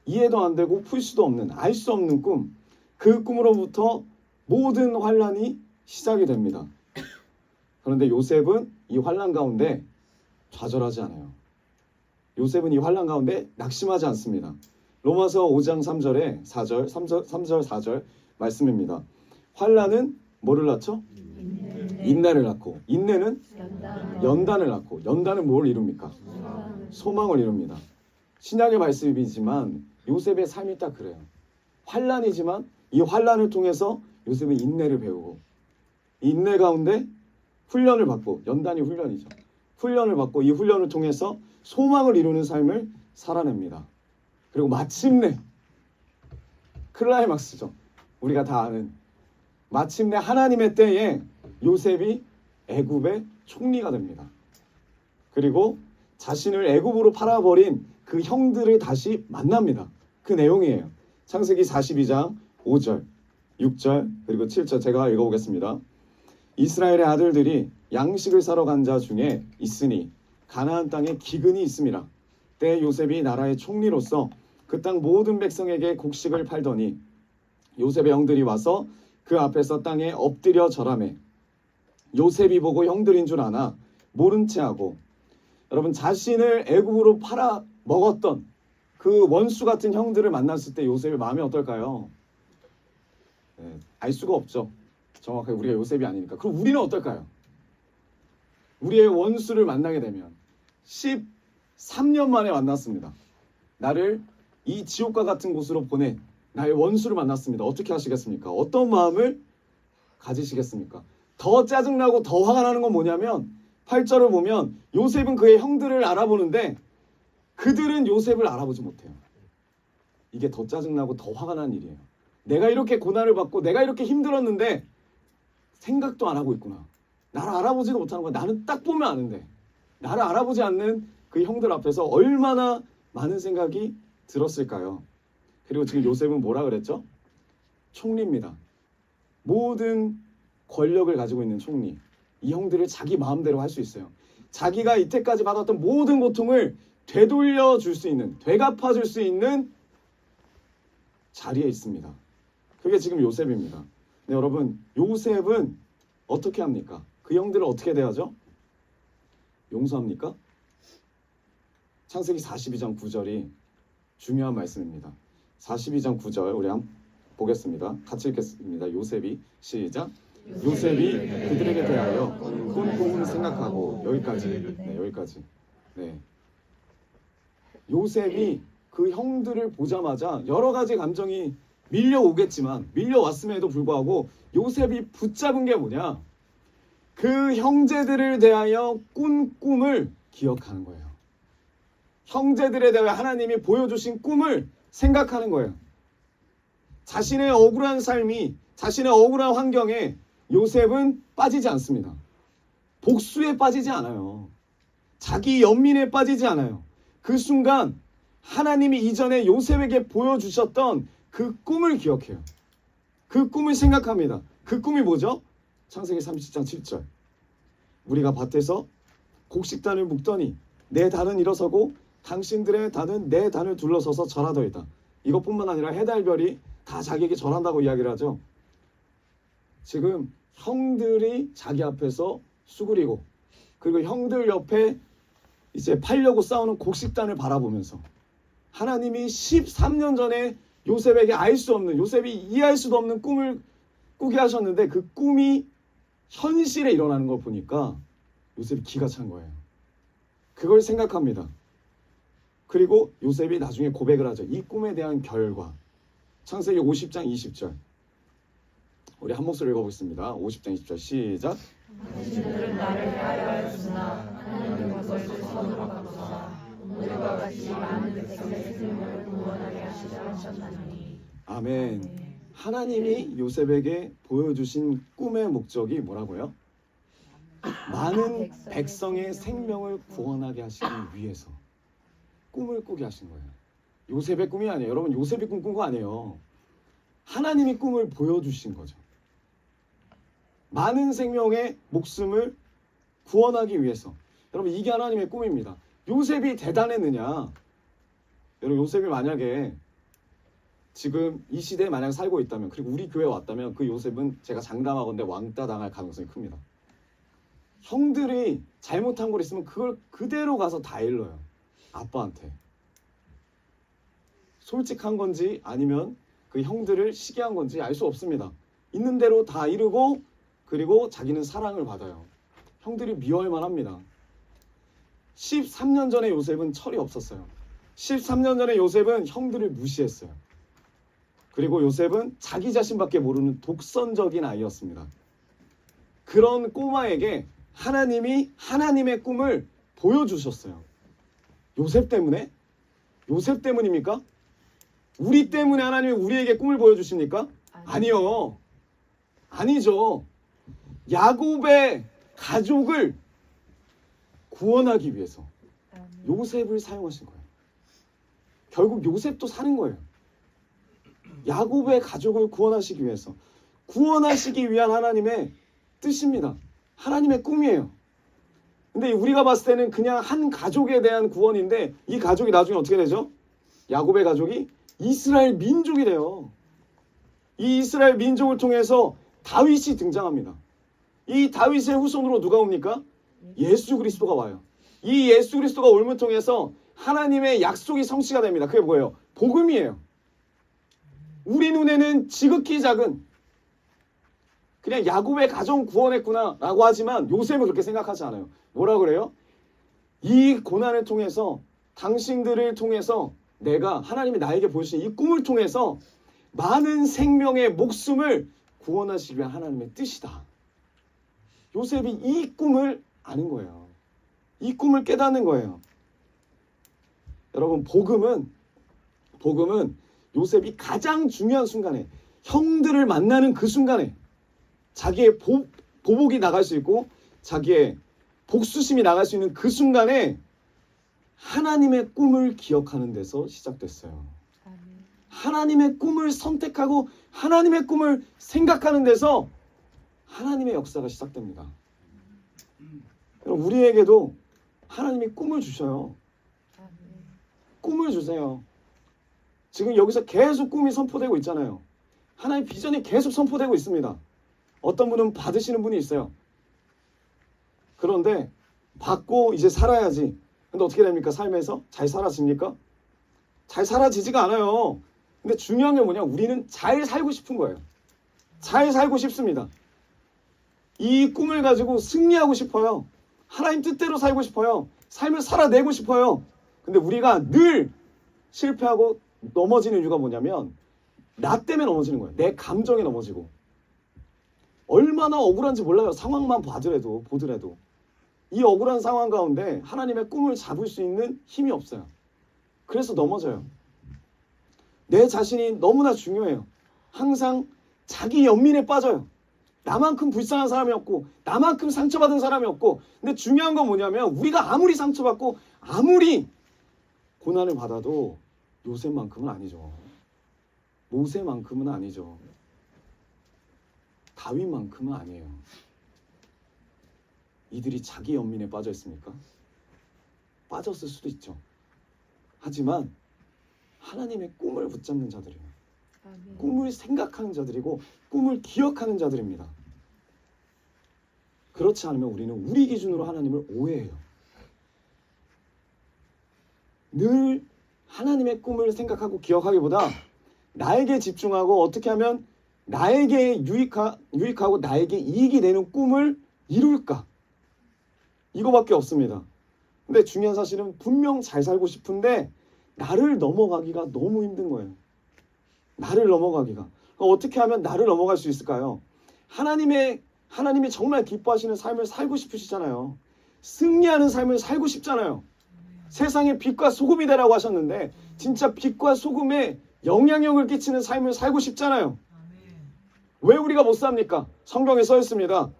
Speaker 3: 이해도 안 되고 풀 수도 없는 알 수 없는 꿈, 그 꿈으로부터 모든 환란이 시작이 됩니다. 그런데 요셉은 이 환란 가운데 좌절하지 않아요. 요셉은 이 환란 가운데 낙심하지 않습니다. 로마서 5장 3절에 3절 4절 말씀입니다. 환란은 뭐를 낳죠? 인내를 낳고 인내는 연단을 낳고 연단은 뭘 이룹니까? 소망을 이룹니다. 신약의 말씀이지만 요셉의 삶이 딱 그래요. 환란이지만 이 환란을 통해서 요셉은 인내를 배우고 인내 가운데 훈련을 받고 연단이 훈련이죠. 훈련을 받고 이 훈련을 통해서 소망을 이루는 삶을 살아냅니다. 그리고 마침내 클라이막스죠. 우리가 다 아는 마침내 하나님의 때에 요셉이 애굽의 총리가 됩니다. 그리고 자신을 애굽으로 팔아버린 그 형들을 다시 만납니다. 그 내용이에요. 창세기 42장 5절, 6절 그리고 7절 제가 읽어보겠습니다. 이스라엘의 아들들이 양식을 사러 간 자 중에 있으니 가나안 땅에 기근이 있음이라. 때 요셉이 나라의 총리로서 그 땅 모든 백성에게 곡식을 팔더니 요셉의 형들이 와서 그 앞에서 땅에 엎드려 절하매 요셉이 보고 형들인 줄 아나 모른 채 하고, 여러분, 자신을 애굽으로 팔아 먹었던 그 원수 같은 형들을 만났을 때 요셉의 마음이 어떨까요? 알 수가 없죠. 정확하게 우리가 요셉이 아니니까. 그럼 우리는 어떨까요? 우리의 원수를 만나게 되면 13년 만에 만났습니다. 나를 이 지옥과 같은 곳으로 보낸 나의 원수를 만났습니다. 어떻게 하시겠습니까? 어떤 마음을 가지시겠습니까? 더 짜증나고 더 화가 나는 건 뭐냐면 8절을 보면 요셉은 그의 형들을 알아보는데 그들은 요셉을 알아보지 못해요. 이게 더 짜증나고 더 화가 나는 일이에요. 내가 이렇게 고난을 받고 내가 이렇게 힘들었는데 생각도 안 하고 있구나. 나를 알아보지도 못하는 거야. 나는 딱 보면 아는데 나를 알아보지 않는 그 형들 앞에서 얼마나 많은 생각이 들었을까요? 그리고 지금 요셉은 뭐라 그랬죠? 총리입니다. 모든 권력을 가지고 있는 총리. 이 형들을 자기 마음대로 할 수 있어요. 자기가 이때까지 받았던 모든 고통을 되돌려 줄 수 있는, 되갚아 줄 수 있는 자리에 있습니다. 그게 지금 요셉입니다. 네, 여러분, 요셉은 어떻게 합니까? 그 형들을 어떻게 대하죠? 용서합니까? 창세기 42장 9절이 중요한 말씀입니다. 42장 9절 우리 한번 보겠습니다. 같이 읽겠습니다. 요셉이 시작. 요셉이 그들에게 대하여 꾼 생각하고 여기까지. 네, 여기까지. 네. 요셉이 그 형들을 보자마자 여러 가지 감정이 밀려오겠지만 밀려왔음에도 불구하고 요셉이 붙잡은 게 뭐냐? 그 형제들을 대하여 꾼 꿈을 기억하는 거예요. 형제들에 대하여 하나님이 보여주신 꿈을 생각하는 거예요. 자신의 억울한 삶이, 자신의 억울한 환경에 요셉은 빠지지 않습니다. 복수에 빠지지 않아요. 자기 연민에 빠지지 않아요. 그 순간 하나님이 이전에 요셉에게 보여주셨던 그 꿈을 기억해요. 그 꿈을 생각합니다. 그 꿈이 뭐죠? 창세기 30장 7절. 우리가 밭에서 곡식단을 묶더니 내 단은 일어서고 당신들의 단은 내 단을 둘러서서 절하더이다. 이것뿐만 아니라 해달별이 다 자기에게 절한다고 이야기를 하죠. 지금 형들이 자기 앞에서 수그리고 그리고 형들 옆에 이제 팔려고 싸우는 곡식단을 바라보면서 하나님이 13년 전에 요셉에게 알 수 없는, 요셉이 이해할 수도 없는 꿈을 꾸게 하셨는데 그 꿈이 현실에 일어나는 걸 보니까 요셉이 기가 찬 거예요. 그걸 생각합니다. 그리고 요셉이 나중에 고백을 하죠. 이 꿈에 대한 결과. 창세기 50장 20절. 우리 한 목소리 읽어보겠습니다. 50장 20절 시작.
Speaker 4: 당신들은 나를 해하였으나 하나님은 그것을 선으로 바꾸사 오늘과 같이 많은 백성의 생명을 구원하게 하시려셨나니.
Speaker 3: 아멘. 하나님이 요셉에게 보여주신 꿈의 목적이 뭐라고요? 많은 백성의 생명을 구원하게 하시기 위해서 꿈을 꾸게 하신 거예요. 요셉의 꿈이 아니에요. 여러분, 요셉이 꿈꾼 거 아니에요. 하나님이 꿈을 보여주신 거죠. 많은 생명의 목숨을 구원하기 위해서. 여러분, 이게 하나님의 꿈입니다. 요셉이 대단했느냐? 여러분, 요셉이 만약에 지금 이 시대에 만약 살고 있다면, 그리고 우리 교회에 왔다면 그 요셉은 제가 장담하건대 왕따 당할 가능성이 큽니다. 형들이 잘못한 걸 있으면 그걸 그대로 가서 다 일러요. 아빠한테. 솔직한 건지 아니면 그 형들을 시기한 건지 알 수 없습니다. 있는 대로 다 이루고 그리고 자기는 사랑을 받아요. 형들이 미워할 만합니다. 13년 전에 요셉은 철이 없었어요. 13년 전에 요셉은 형들을 무시했어요. 그리고 요셉은 자기 자신밖에 모르는 독선적인 아이였습니다. 그런 꼬마에게 하나님이 하나님의 꿈을 보여주셨어요. 요셉 때문에? 요셉 때문입니까? 우리 때문에 하나님이 우리에게 꿈을 보여주십니까? 아니요. 아니죠. 야곱의 가족을 구원하기 위해서 요셉을 사용하신 거예요. 결국 요셉도 사는 거예요. 야곱의 가족을 구원하시기 위해서, 구원하시기 위한 하나님의 뜻입니다. 하나님의 꿈이에요. 근데 우리가 봤을 때는 그냥 한 가족에 대한 구원인데 이 가족이 나중에 어떻게 되죠? 야곱의 가족이 이스라엘 민족이 돼요. 이 이스라엘 민족을 통해서 다윗이 등장합니다. 이 다윗의 후손으로 누가 옵니까? 예수 그리스도가 와요. 이 예수 그리스도가 올을 통해서 하나님의 약속이 성취가 됩니다. 그게 뭐예요? 복음이에요. 우리 눈에는 지극히 작은 그냥 야곱의 가정 구원했구나 라고 하지만 요셉은 그렇게 생각하지 않아요. 뭐라 그래요? 이 고난을 통해서 당신들을 통해서 내가 하나님이 나에게 보여주신 이 꿈을 통해서 많은 생명의 목숨을 구원하시기 위한 하나님의 뜻이다. 요셉이 이 꿈을 아는 거예요. 이 꿈을 깨닫는 거예요. 여러분 복음은 요셉이 가장 중요한 순간에 형들을 만나는 그 순간에 자기의 보복이 나갈 수 있고 자기의 복수심이 나갈 수 있는 그 순간에 하나님의 꿈을 기억하는 데서 시작됐어요. 하나님의 꿈을 선택하고 하나님의 꿈을 생각하는 데서 하나님의 역사가 시작됩니다. 우리에게도 하나님이 꿈을 주셔요. 꿈을 주세요. 지금 여기서 계속 꿈이 선포되고 있잖아요. 하나님의 비전이 계속 선포되고 있습니다. 어떤 분은 받으시는 분이 있어요. 그런데 받고 이제 살아야지. 근데 어떻게 됩니까? 삶에서 잘 살아집니까? 잘 살아지지가 않아요. 근데 중요한 게 뭐냐? 우리는 잘 살고 싶은 거예요. 잘 살고 싶습니다. 이 꿈을 가지고 승리하고 싶어요. 하나님 뜻대로 살고 싶어요. 삶을 살아내고 싶어요. 근데 우리가 늘 실패하고 넘어지는 이유가 뭐냐면 나 때문에 넘어지는 거예요. 내 감정에 넘어지고. 얼마나 억울한지 몰라요. 상황만 보더라도. 이 억울한 상황 가운데 하나님의 꿈을 잡을 수 있는 힘이 없어요. 그래서 넘어져요. 내 자신이 너무나 중요해요. 항상 자기 연민에 빠져요. 나만큼 불쌍한 사람이 없고 나만큼 상처받은 사람이 없고. 근데 중요한 건 뭐냐면 우리가 아무리 상처받고 아무리 고난을 받아도 요셉만큼은 아니죠. 모세만큼은 아니죠. 다윗만큼은 아니에요. 이들이 자기 연민에 빠져 있습니까? 빠졌을 수도 있죠. 하지만 하나님의 꿈을 붙잡는 자들이에요. 꿈을 생각하는 자들이고 꿈을 기억하는 자들입니다. 그렇지 않으면 우리는 우리 기준으로 하나님을 오해해요. 늘 하나님의 꿈을 생각하고 기억하기보다 나에게 집중하고 어떻게 하면 나에게 유익하고 나에게 이익이 되는 꿈을 이룰까? 이거밖에 없습니다. 근데 중요한 사실은 분명 잘 살고 싶은데 나를 넘어가기가 너무 힘든 거예요. 나를 넘어가기가. 어떻게 하면 나를 넘어갈 수 있을까요? 하나님이 정말 기뻐하시는 삶을 살고 싶으시잖아요. 승리하는 삶을 살고 싶잖아요. 세상에 빛과 소금이 되라고 하셨는데 진짜 빛과 소금에 영향력을 끼치는 삶을 살고 싶잖아요. 왜 우리가 못 삽니까? 성경에 써 있습니다.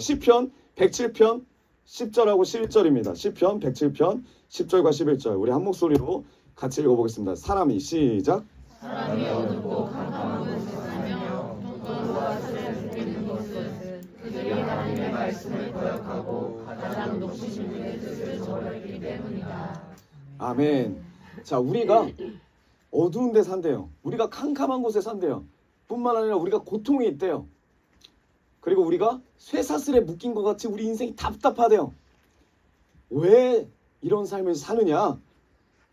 Speaker 3: 시편 107편 10절하고 11절입니다. 시편 107편 10절과 11절. 우리 한 목소리로 같이 읽어보겠습니다. 사람이 시작.
Speaker 4: 사람이 어둡고 캄캄한 곳에 사며 독도와 술에 죽이는 곳은 그들이 하나님의 말씀을 거역하고 가장 높으신 분의 뜻을 저버리기 때문이다.
Speaker 3: 아멘. 자, 우리가 어두운 데 산대요. 우리가 캄캄한 곳에 산대요. 뿐만 아니라 우리가 고통이 있대요. 그리고 우리가 쇠사슬에 묶인 것 같이 우리 인생이 답답하대요. 왜 이런 삶을 사느냐?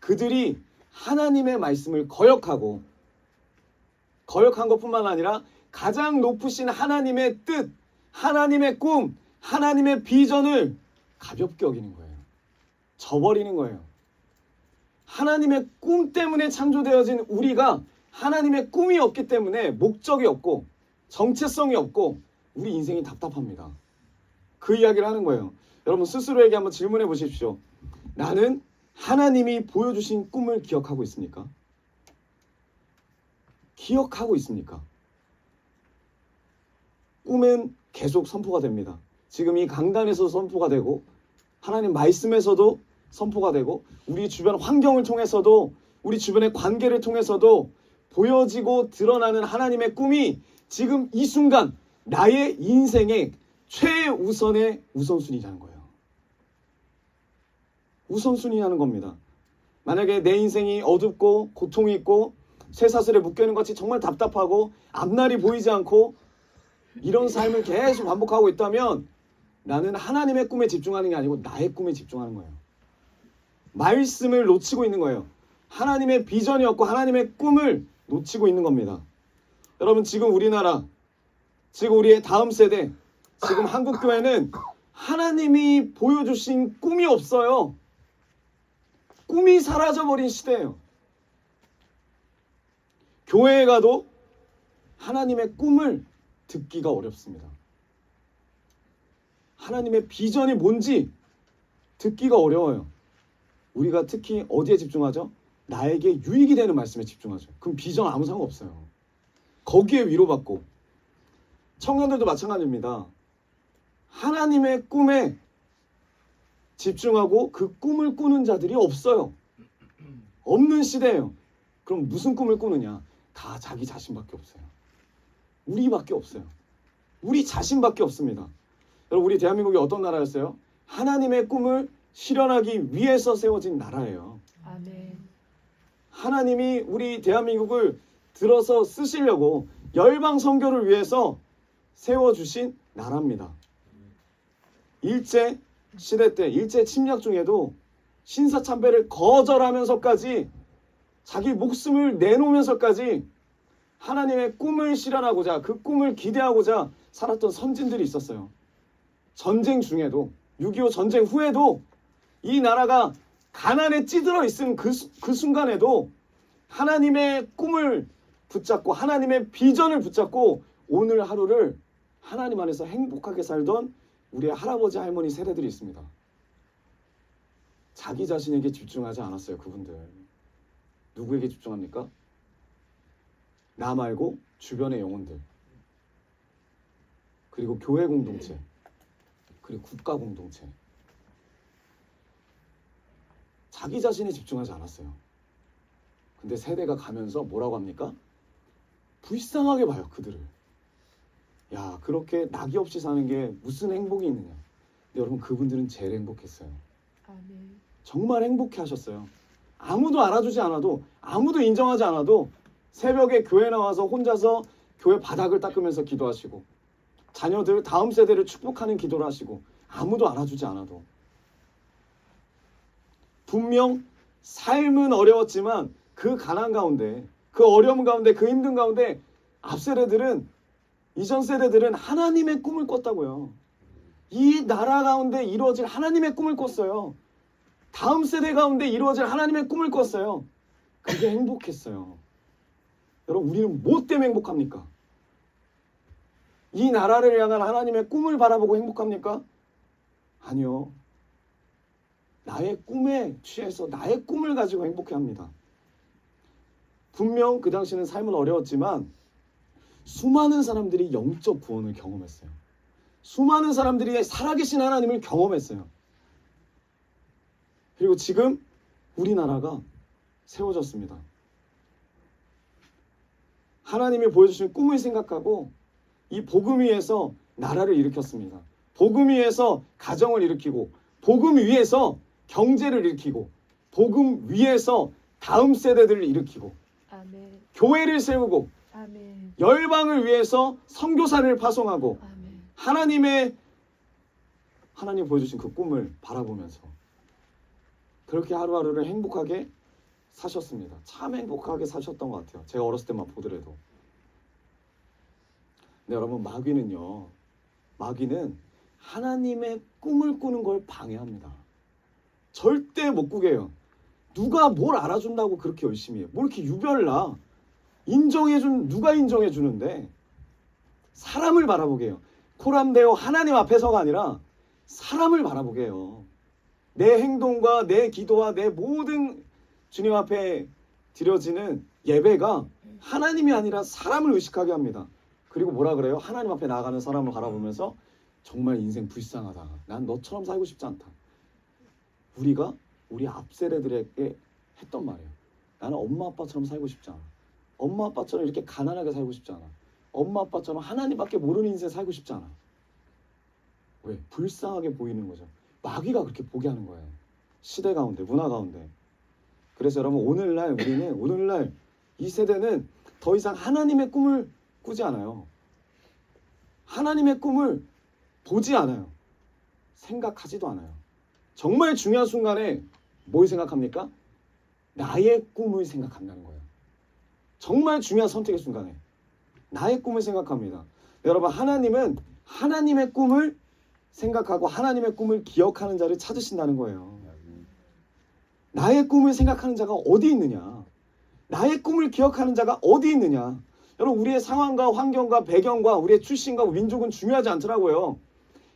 Speaker 3: 그들이 하나님의 말씀을 거역한 것뿐만 아니라 가장 높으신 하나님의 뜻, 하나님의 꿈, 하나님의 비전을 가볍게 여기는 거예요. 저버리는 거예요. 하나님의 꿈 때문에 창조되어진 우리가 하나님의 꿈이 없기 때문에 목적이 없고 정체성이 없고 우리 인생이 답답합니다. 그 이야기를 하는 거예요. 여러분 스스로에게 한번 질문해 보십시오. 나는 하나님이 보여주신 꿈을 기억하고 있습니까? 기억하고 있습니까? 꿈은 계속 선포가 됩니다. 지금 이 강단에서 선포가 되고 하나님 말씀에서도 선포가 되고 우리 주변 환경을 통해서도 우리 주변의 관계를 통해서도 보여지고 드러나는 하나님의 꿈이 지금 이 순간 나의 인생의 최우선의 우선순위라는 거예요. 우선순위 하는 겁니다. 만약에 내 인생이 어둡고 고통이 있고 쇠사슬에 묶여있는 것 같이 정말 답답하고 앞날이 보이지 않고 이런 삶을 계속 반복하고 있다면 나는 하나님의 꿈에 집중하는 게 아니고 나의 꿈에 집중하는 거예요. 말씀을 놓치고 있는 거예요. 하나님의 비전이 없고 하나님의 꿈을 놓치고 있는 겁니다. 여러분, 지금 우리나라, 지금 우리의 다음 세대, 지금 한국교회는 하나님이 보여주신 꿈이 없어요. 꿈이 사라져버린 시대예요. 교회에 가도 하나님의 꿈을 듣기가 어렵습니다. 하나님의 비전이 뭔지 듣기가 어려워요. 우리가 특히 어디에 집중하죠? 나에게 유익이 되는 말씀에 집중하죠. 그럼 비전 아무 상관없어요. 거기에 위로받고. 청년들도 마찬가지입니다. 하나님의 꿈에 집중하고 그 꿈을 꾸는 자들이 없어요. 없는 시대예요. 그럼 무슨 꿈을 꾸느냐? 다 자기 자신밖에 없어요. 우리밖에 없어요. 우리 자신밖에 없습니다. 여러분, 우리 대한민국이 어떤 나라였어요? 하나님의 꿈을 실현하기 위해서 세워진 나라예요.
Speaker 4: 아멘.
Speaker 3: 하나님이 우리 대한민국을 들어서 쓰시려고 열방 선교를 위해서 세워주신 나라입니다. 일제 시대 때, 일제 침략 중에도 신사참배를 거절하면서까지 자기 목숨을 내놓으면서까지 하나님의 꿈을 실현하고자, 그 꿈을 기대하고자 살았던 선진들이 있었어요. 전쟁 중에도, 6.25 전쟁 후에도 이 나라가 가난에 찌들어 있은 그 순간에도 하나님의 꿈을 붙잡고 하나님의 비전을 붙잡고 오늘 하루를 하나님 안에서 행복하게 살던 우리의 할아버지 할머니 세대들이 있습니다. 자기 자신에게 집중하지 않았어요. 그분들 누구에게 집중합니까? 나 말고 주변의 영혼들, 그리고 교회 공동체, 그리고 국가 공동체. 자기 자신에 집중하지 않았어요. 근데 세대가 가면서 뭐라고 합니까? 불쌍하게 봐요, 그들을. 야, 그렇게 낙이 없이 사는 게 무슨 행복이 있느냐. 근데 여러분, 그분들은 제일 행복했어요.
Speaker 4: 아멘.
Speaker 3: 정말 행복해 하셨어요. 아무도 알아주지 않아도, 아무도 인정하지 않아도 새벽에 교회 나와서 혼자서 교회 바닥을 닦으면서 기도하시고, 자녀들 다음 세대를 축복하는 기도를 하시고, 아무도 알아주지 않아도. 분명 삶은 어려웠지만 그 가난 가운데, 그 어려움 가운데, 그 힘든 가운데 앞 세대들은, 이전 세대들은 하나님의 꿈을 꿨다고요. 이 나라 가운데 이루어질 하나님의 꿈을 꿨어요. 다음 세대 가운데 이루어질 하나님의 꿈을 꿨어요. 그게 행복했어요. 여러분, 우리는 뭐 때문에 행복합니까? 이 나라를 향한 하나님의 꿈을 바라보고 행복합니까? 아니요. 나의 꿈에 취해서 나의 꿈을 가지고 행복해합니다. 분명 그 당시는 삶은 어려웠지만 수많은 사람들이 영적 구원을 경험했어요. 수많은 사람들이 살아계신 하나님을 경험했어요. 그리고 지금 우리나라가 세워졌습니다. 하나님이 보여주신 꿈을 생각하고 이 복음 위에서 나라를 일으켰습니다. 복음 위에서 가정을 일으키고, 복음 위에서 경제를 일으키고, 복음 위에서 다음 세대들을 일으키고,
Speaker 4: 아멘.
Speaker 3: 교회를 세우고,
Speaker 4: 아멘.
Speaker 3: 열방을 위해서 선교사를 파송하고,
Speaker 4: 아멘.
Speaker 3: 하나님 보여주신 그 꿈을 바라보면서 그렇게 하루하루를 행복하게 사셨습니다. 참 행복하게 사셨던 것 같아요. 제가 어렸을 때만 보더라도. 근데 여러분, 마귀는 하나님의 꿈을 꾸는 걸 방해합니다. 절대 못 꾸게 해요. 누가 뭘 알아준다고 그렇게 열심히 해요? 뭐 이렇게 유별나? 누가 인정해 주는데? 사람을 바라보게 해요. 코람데오 하나님 앞에서가 아니라 사람을 바라보게 해요. 내 행동과 내 기도와 내 모든 주님 앞에 드려지는 예배가 하나님이 아니라 사람을 의식하게 합니다. 그리고 뭐라 그래요? 하나님 앞에 나아가는 사람을 바라보면서 정말 인생 불쌍하다. 난 너처럼 살고 싶지 않다. 우리가 우리 앞 세대들에게 했던 말이에요. 나는 엄마 아빠처럼 살고 싶지 않아. 엄마 아빠처럼 이렇게 가난하게 살고 싶지 않아. 엄마 아빠처럼 하나님밖에 모르는 인생 살고 싶지 않아. 왜? 불쌍하게 보이는 거죠. 마귀가 그렇게 보게 하는 거예요. 시대 가운데, 문화 가운데. 그래서 여러분 오늘날 이 세대는 더 이상 하나님의 꿈을 꾸지 않아요. 하나님의 꿈을 보지 않아요. 생각하지도 않아요. 정말 중요한 순간에 뭘 생각합니까? 나의 꿈을 생각한다는 거예요. 정말 중요한 선택의 순간에 나의 꿈을 생각합니다. 여러분, 하나님은 하나님의 꿈을 생각하고 하나님의 꿈을 기억하는 자를 찾으신다는 거예요. 나의 꿈을 생각하는 자가 어디 있느냐? 나의 꿈을 기억하는 자가 어디 있느냐? 여러분, 우리의 상황과 환경과 배경과 우리의 출신과 민족은 중요하지 않더라고요.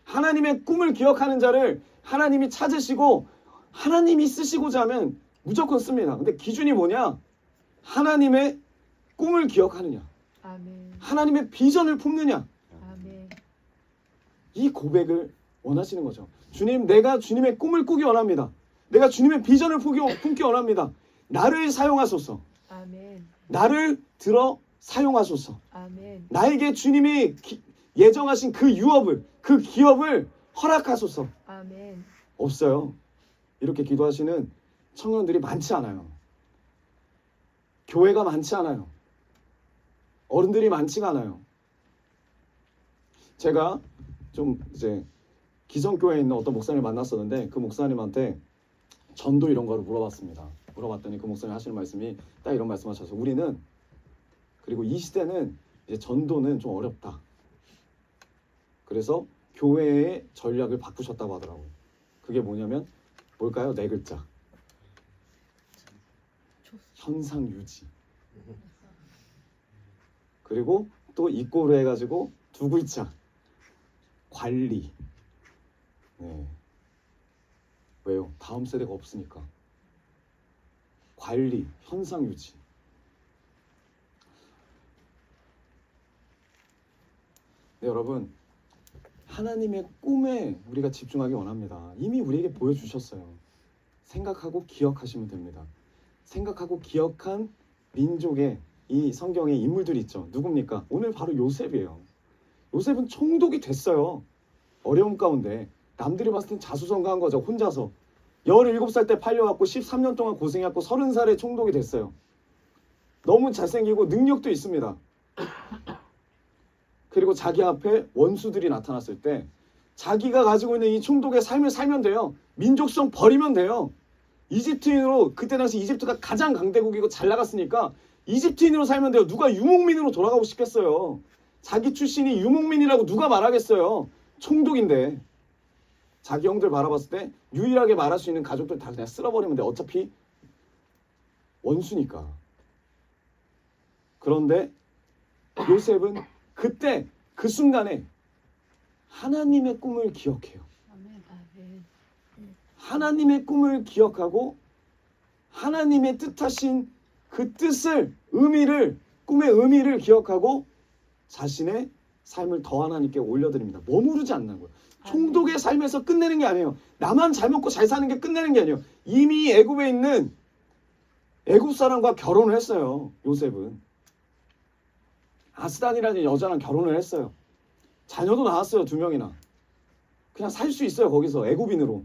Speaker 3: 하나님의 꿈을 기억하는 자를 하나님이 찾으시고 하나님이 쓰시고자 하면 무조건 씁니다. 근데 기준이 뭐냐? 하나님의 꿈을 기억하느냐?
Speaker 4: 아멘.
Speaker 3: 하나님의 비전을 품느냐?
Speaker 4: 아멘.
Speaker 3: 이 고백을 원하시는 거죠. 주님, 내가 주님의 꿈을 꾸기 원합니다. 내가 주님의 비전을 품기 원합니다. 나를 사용하소서.
Speaker 4: 아멘.
Speaker 3: 나를 들어 사용하소서.
Speaker 4: 아멘.
Speaker 3: 나에게 주님이 예정하신 그 유업을, 그 기업을 허락하소서.
Speaker 4: 아멘.
Speaker 3: 없어요. 이렇게 기도하시는 청년들이 많지 않아요. 교회가 많지 않아요. 어른들이 많지가 않아요. 제가 좀 이제 기성교회에 있는 어떤 목사님을 만났었는데 그 목사님한테 전도 이런 거를 물어봤습니다. 물어봤더니 그 목사님 하시는 말씀이 딱 이런 말씀하셔서 우리는, 그리고 이 시대는 이제 전도는 좀 어렵다. 그래서 교회의 전략을 바꾸셨다고 하더라고요. 그게 뭐냐면 뭘까요? 네 글자. 현상 유지. 그리고 또 이꼬로 해가지고 두 글자. 관리. 네. 왜요? 다음 세대가 없으니까. 관리, 현상 유지. 네, 여러분, 하나님의 꿈에 우리가 집중하기 원합니다. 이미 우리에게 보여주셨어요. 생각하고 기억하시면 됩니다. 생각하고 기억한 민족의 이 성경에 인물들이 있죠. 누굽니까? 오늘 바로 요셉이에요. 요셉은 총독이 됐어요. 어려움 가운데. 남들이 봤을 땐 자수성가한 거죠. 혼자서. 17살 때 팔려갖고 13년 동안 고생해갖고 30살에 총독이 됐어요. 너무 잘생기고 능력도 있습니다. 그리고 자기 앞에 원수들이 나타났을 때 자기가 가지고 있는 이 총독의 삶을 살면 돼요. 민족성 버리면 돼요. 이집트인으로, 그때 당시 이집트가 가장 강대국이고 잘 나갔으니까 이집트인으로 살면 돼요. 누가 유목민으로 돌아가고 싶겠어요. 자기 출신이 유목민이라고 누가 말하겠어요. 총독인데. 자기 형들 바라봤을 때 유일하게 말할 수 있는 가족들 다 그냥 쓸어버리면 돼. 어차피 원수니까. 그런데 요셉은 그때 그 순간에 하나님의 꿈을 기억해요.
Speaker 4: 아멘. 아멘.
Speaker 3: 하나님의 꿈을 기억하고 하나님의 뜻하신 그 뜻을, 의미를, 꿈의 의미를 기억하고 자신의 삶을 더 하나님께 올려드립니다. 머무르지 않는 거예요. 총독의 삶에서 끝내는 게 아니에요. 나만 잘 먹고 잘 사는 게 끝내는 게 아니에요. 이미 애굽에 있는 애굽 사람과 결혼을 했어요. 요셉은. 아스단이라는 여자랑 결혼을 했어요. 자녀도 낳았어요. 2명이나. 그냥 살 수 있어요. 거기서 애굽인으로.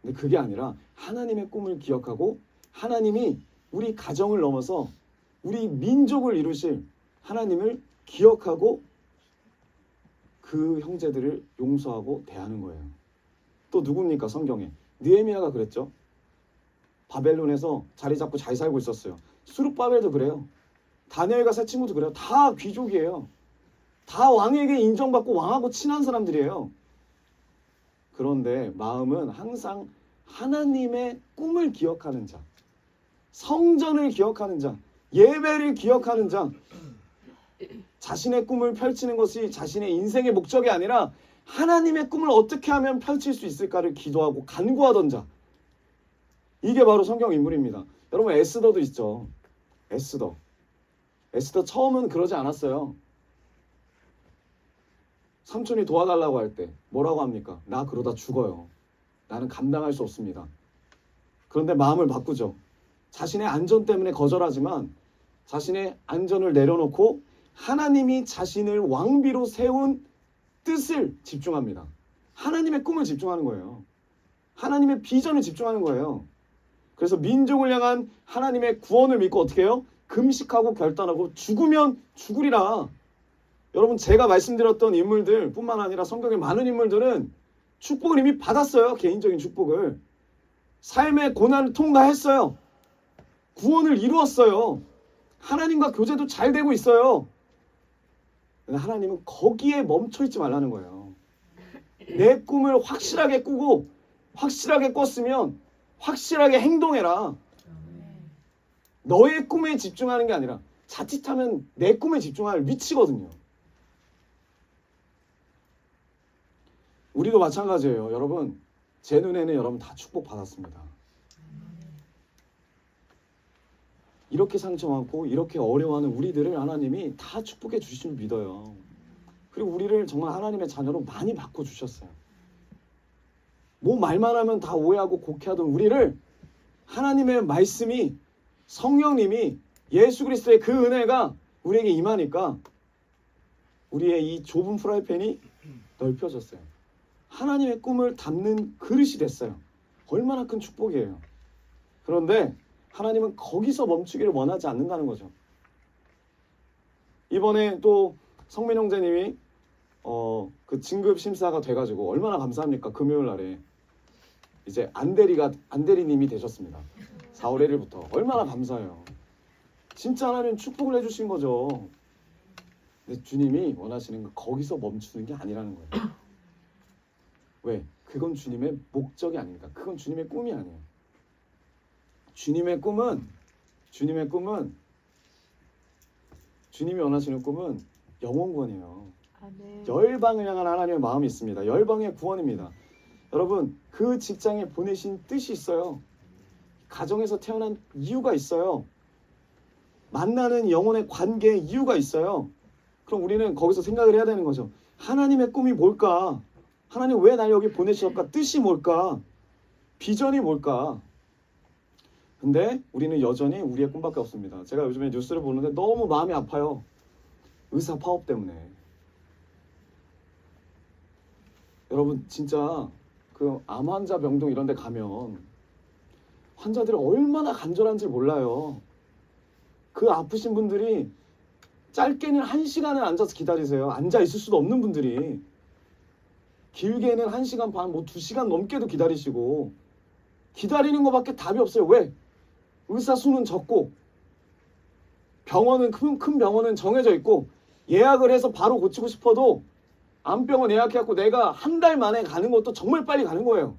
Speaker 3: 근데 그게 아니라 하나님의 꿈을 기억하고 하나님이 우리 가정을 넘어서 우리 민족을 이루실 하나님을 기억하고 그 형제들을 용서하고 대하는 거예요. 또 누굽니까? 성경에 느헤미야가 그랬죠. 바벨론에서 자리 잡고 잘 살고 있었어요. 수룹바벨도 그래요. 다니엘과 세 친구도 그래요. 다 귀족이에요. 다 왕에게 인정받고 왕하고 친한 사람들이에요. 그런데 마음은 항상 하나님의 꿈을 기억하는 자, 성전을 기억하는 자, 예배를 기억하는 자, 자신의 꿈을 펼치는 것이 자신의 인생의 목적이 아니라 하나님의 꿈을 어떻게 하면 펼칠 수 있을까를 기도하고 간구하던 자. 이게 바로 성경 인물입니다. 여러분, 에스더도 있죠. 에스더 처음은 그러지 않았어요. 삼촌이 도와달라고 할 때 뭐라고 합니까? 나 그러다 죽어요. 나는 감당할 수 없습니다. 그런데 마음을 바꾸죠. 자신의 안전 때문에 거절하지만 자신의 안전을 내려놓고 하나님이 자신을 왕비로 세운 뜻을 집중합니다. 하나님의 꿈을 집중하는 거예요. 하나님의 비전에 집중하는 거예요. 그래서 민족을 향한 하나님의 구원을 믿고 어떻게 해요? 금식하고 결단하고 죽으면 죽으리라. 여러분, 제가 말씀드렸던 인물들 뿐만 아니라 성경의 많은 인물들은 축복을 이미 받았어요. 개인적인 축복을. 삶의 고난을 통과했어요. 구원을 이루었어요. 하나님과 교제도 잘 되고 있어요. 근데 하나님은 거기에 멈춰있지 말라는 거예요. 내 꿈을 확실하게 꾸고 확실하게 꿨으면 확실하게 행동해라. 너의 꿈에 집중하는 게 아니라 자칫하면 내 꿈에 집중할 위치거든요. 우리도 마찬가지예요. 여러분, 제 눈에는 여러분 다 축복받았습니다. 이렇게 상처 많고 이렇게 어려워하는 우리들을 하나님이 다 축복해 주실 줄 믿어요. 그리고 우리를 정말 하나님의 자녀로 많이 바꿔주셨어요. 뭐 말만 하면 다 오해하고 곡해하던 우리를 하나님의 말씀이, 성령님이, 예수 그리스도의 그 은혜가 우리에게 임하니까 우리의 이 좁은 프라이팬이 넓혀졌어요. 하나님의 꿈을 담는 그릇이 됐어요. 얼마나 큰 축복이에요. 그런데 하나님은 거기서 멈추기를 원하지 않는다는 거죠. 이번에 또 성민 형제님이 그 진급 심사가 돼가지고 얼마나 감사합니까? 금요일 날에 이제 안대리님이 되셨습니다. 4월 1일부터 얼마나 감사해요. 진짜 하나님 축복을 해주신 거죠. 근데 주님이 원하시는 건 거기서 멈추는 게 아니라는 거예요. 왜? 그건 주님의 목적이 아닙니다. 그건 주님의 꿈이 아니에요. 주님이 원하시는 꿈은 영원구원이에요. 열방을 향한 하나님의 마음이 있습니다. 열방의 구원입니다. 여러분, 그 직장에 보내신 뜻이 있어요. 가정에서 태어난 이유가 있어요. 만나는 영혼의 관계에 이유가 있어요. 그럼 우리는 거기서 생각을 해야 되는 거죠. 하나님의 꿈이 뭘까? 하나님 왜 날 여기 보내셨을까? 뜻이 뭘까? 비전이 뭘까? 근데 우리는 여전히 우리의 꿈밖에 없습니다. 제가 요즘에 뉴스를 보는데 너무 마음이 아파요. 의사 파업 때문에. 여러분, 진짜 그 암 환자 병동 이런 데 가면 환자들이 얼마나 간절한지 몰라요. 그 아프신 분들이 짧게는 1시간을 앉아서 기다리세요. 앉아 있을 수도 없는 분들이. 길게는 1시간 반, 2시간 넘게도 기다리시고 기다리는 것밖에 답이 없어요. 왜? 의사 수는 적고 병원은 큰 병원은 정해져 있고 예약을 해서 바로 고치고 싶어도 암병원 예약해갖고 내가 한 달 만에 가는 것도 정말 빨리 가는 거예요.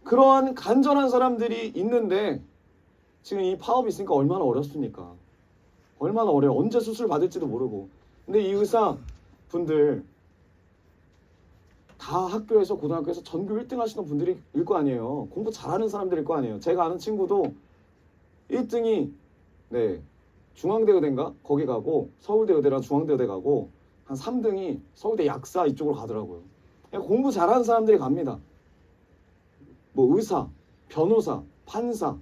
Speaker 3: 그러한 간절한 사람들이 있는데 지금 이 파업이 있으니까 얼마나 어렵습니까? 얼마나 어려워요. 언제 수술 받을지도 모르고. 근데 이 의사분들 다 학교에서 고등학교에서 전교 1등 하시는 분들일 거 아니에요. 공부 잘하는 사람들일 거 아니에요. 제가 아는 친구도 1등이 중앙대 의대인가? 거기 가고 서울대 의대랑 중앙대 의대 가고 한 3등이 서울대 약사 이쪽으로 가더라고요. 그냥 공부 잘하는 사람들이 갑니다. 뭐 의사, 변호사, 판사,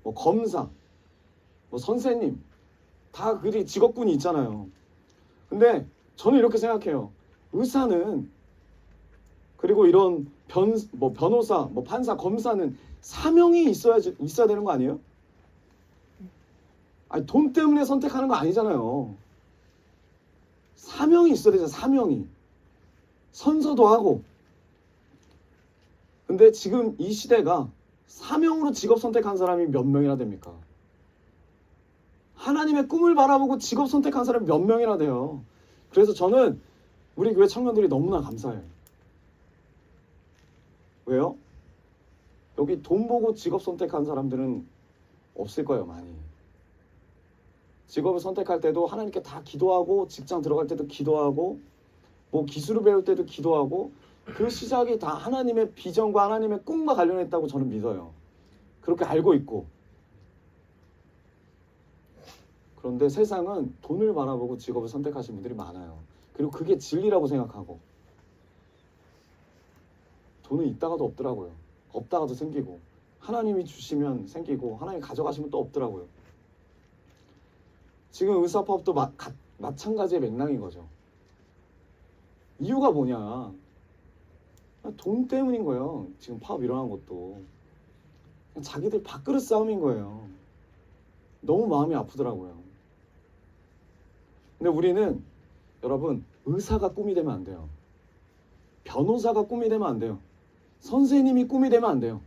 Speaker 3: 뭐 검사, 뭐 선생님 다 그리 직업군이 있잖아요. 근데 저는 이렇게 생각해요. 의사는 그리고 이런 변호사, 뭐 판사, 검사는 사명이 있어야 되는 거 아니에요? 아니, 돈 때문에 선택하는 거 아니잖아요. 사명이 있어야 되잖아요. 사명이. 선서도 하고. 근데 지금 이 시대가 사명으로 직업 선택한 사람이 몇 명이나 됩니까? 하나님의 꿈을 바라보고 직업 선택한 사람이 몇 명이나 돼요. 그래서 저는 우리 교회 청년들이 너무나 감사해요. 왜요? 여기 돈 보고 직업 선택한 사람들은 없을 거예요, 많이. 직업을 선택할 때도 하나님께 다 기도하고, 직장 들어갈 때도 기도하고, 뭐 기술을 배울 때도 기도하고, 그 시작이 다 하나님의 비전과 하나님의 꿈과 관련했다고 저는 믿어요. 그렇게 알고 있고. 그런데 세상은 돈을 바라보고 직업을 선택하시는 분들이 많아요. 그리고 그게 진리라고 생각하고. 돈은 있다가도 없더라고요. 없다가도 생기고. 하나님이 주시면 생기고 하나님이 가져가시면 또 없더라고요. 지금 의사파업도 마찬가지의 맥락인 거죠. 이유가 뭐냐? 돈 때문인 거예요. 지금 파업 일어난 것도 자기들 밥그릇 싸움인 거예요. 너무 마음이 아프더라고요. 근데 우리는 여러분 의사가 꿈이 되면 안 돼요. 변호사가 꿈이 되면 안 돼요. 선생님이 꿈이 되면 안 돼요.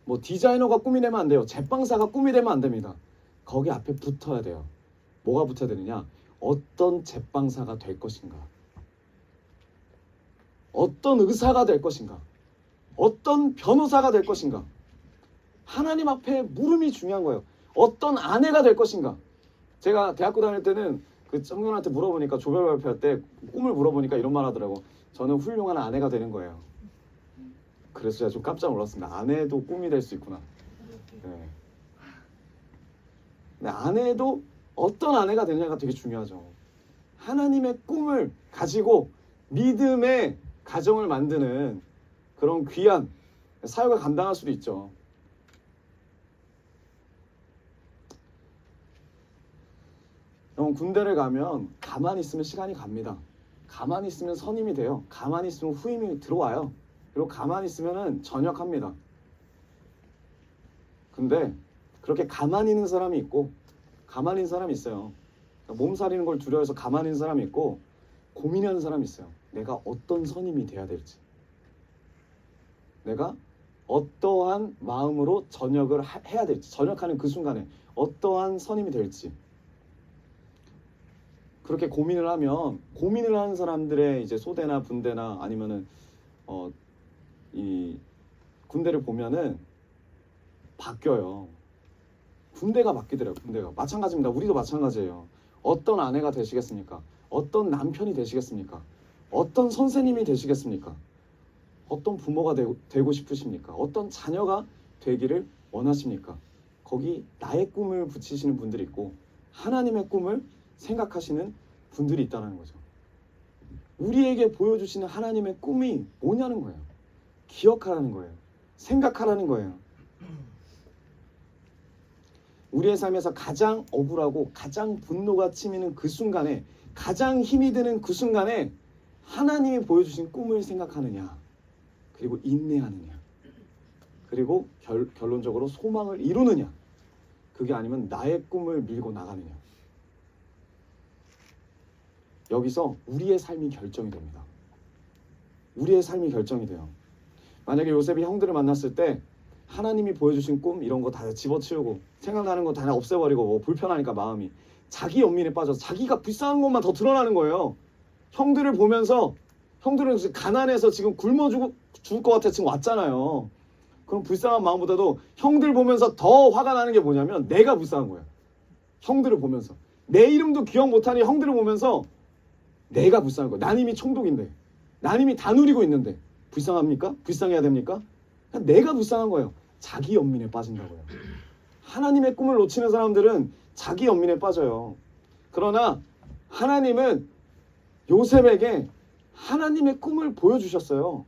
Speaker 3: 뭐 디자이너가 꿈이 되면 안 돼요. 제빵사가 꿈이 되면 안 됩니다. 거기 앞에 붙어야 돼요. 뭐가 붙어야 되느냐? 어떤 제빵사가 될 것인가? 어떤 의사가 될 것인가? 어떤 변호사가 될 것인가? 하나님 앞에 물음이 중요한 거예요. 어떤 아내가 될 것인가? 제가 대학교 다닐 때는 그 청년한테 물어보니까 조별 발표할 때 꿈을 물어보니까 이런 말 하더라고. 저는 훌륭한 아내가 되는 거예요. 그래서 제가 좀 깜짝 놀랐습니다. 아내도 꿈이 될 수 있구나. 네. 근데 아내도 어떤 아내가 되느냐가 되게 중요하죠. 하나님의 꿈을 가지고 믿음의 가정을 만드는 그런 귀한 사역을 감당할 수도 있죠. 여러분 군대를 가면 가만히 있으면 시간이 갑니다. 가만히 있으면 선임이 돼요. 가만히 있으면 후임이 들어와요. 그리고 가만히 있으면 전역합니다. 근데 그렇게 가만히 있는 사람이 있고 가만히 있는 사람이 있어요. 몸살이는 걸 두려워해서 가만히 있는 사람이 있고 고민하는 사람이 있어요. 내가 어떤 선임이 돼야 될지, 내가 어떠한 마음으로 전역을 해야 될지, 전역하는 그 순간에 어떠한 선임이 될지 그렇게 고민을 하면, 고민을 하는 사람들의 이제 소대나 분대나 아니면은 이 군대를 보면은 바뀌어요. 군대가 바뀌더라고요. 군대가 마찬가지입니다. 우리도 마찬가지예요. 어떤 아내가 되시겠습니까? 어떤 남편이 되시겠습니까? 어떤 선생님이 되시겠습니까? 어떤 부모가 되고 싶으십니까? 어떤 자녀가 되기를 원하십니까? 거기 나의 꿈을 붙이시는 분들이 있고 하나님의 꿈을 생각하시는 분들이 있다는 거죠. 우리에게 보여주시는 하나님의 꿈이 뭐냐는 거예요. 기억하라는 거예요. 생각하라는 거예요. 우리의 삶에서 가장 억울하고 가장 분노가 치미는 그 순간에, 가장 힘이 드는 그 순간에 하나님이 보여주신 꿈을 생각하느냐, 그리고 인내하느냐, 그리고 결론적으로 소망을 이루느냐, 그게 아니면 나의 꿈을 밀고 나가느냐. 여기서 우리의 삶이 결정이 됩니다. 우리의 삶이 결정이 돼요. 만약에 요셉이 형들을 만났을 때 하나님이 보여주신 꿈 이런 거 다 집어치우고 생각나는 거 다 없애버리고 뭐 불편하니까 마음이 자기 연민에 빠져서 자기가 불쌍한 것만 더 드러나는 거예요. 형들을 보면서, 형들은 가난해서 지금 굶어 죽을 것 같아 지금 왔잖아요. 그럼 불쌍한 마음보다도 형들 보면서 더 화가 나는 게 뭐냐면 내가 불쌍한 거예요. 형들을 보면서 내 이름도 기억 못하니 형들을 보면서 내가 불쌍한 거예요. 난 이미 총독인데, 난 이미 다 누리고 있는데 불쌍합니까? 불쌍해야 됩니까? 내가 불쌍한 거예요. 자기 연민에 빠진다고요. 하나님의 꿈을 놓치는 사람들은 자기 연민에 빠져요. 그러나 하나님은 요셉에게 하나님의 꿈을 보여주셨어요.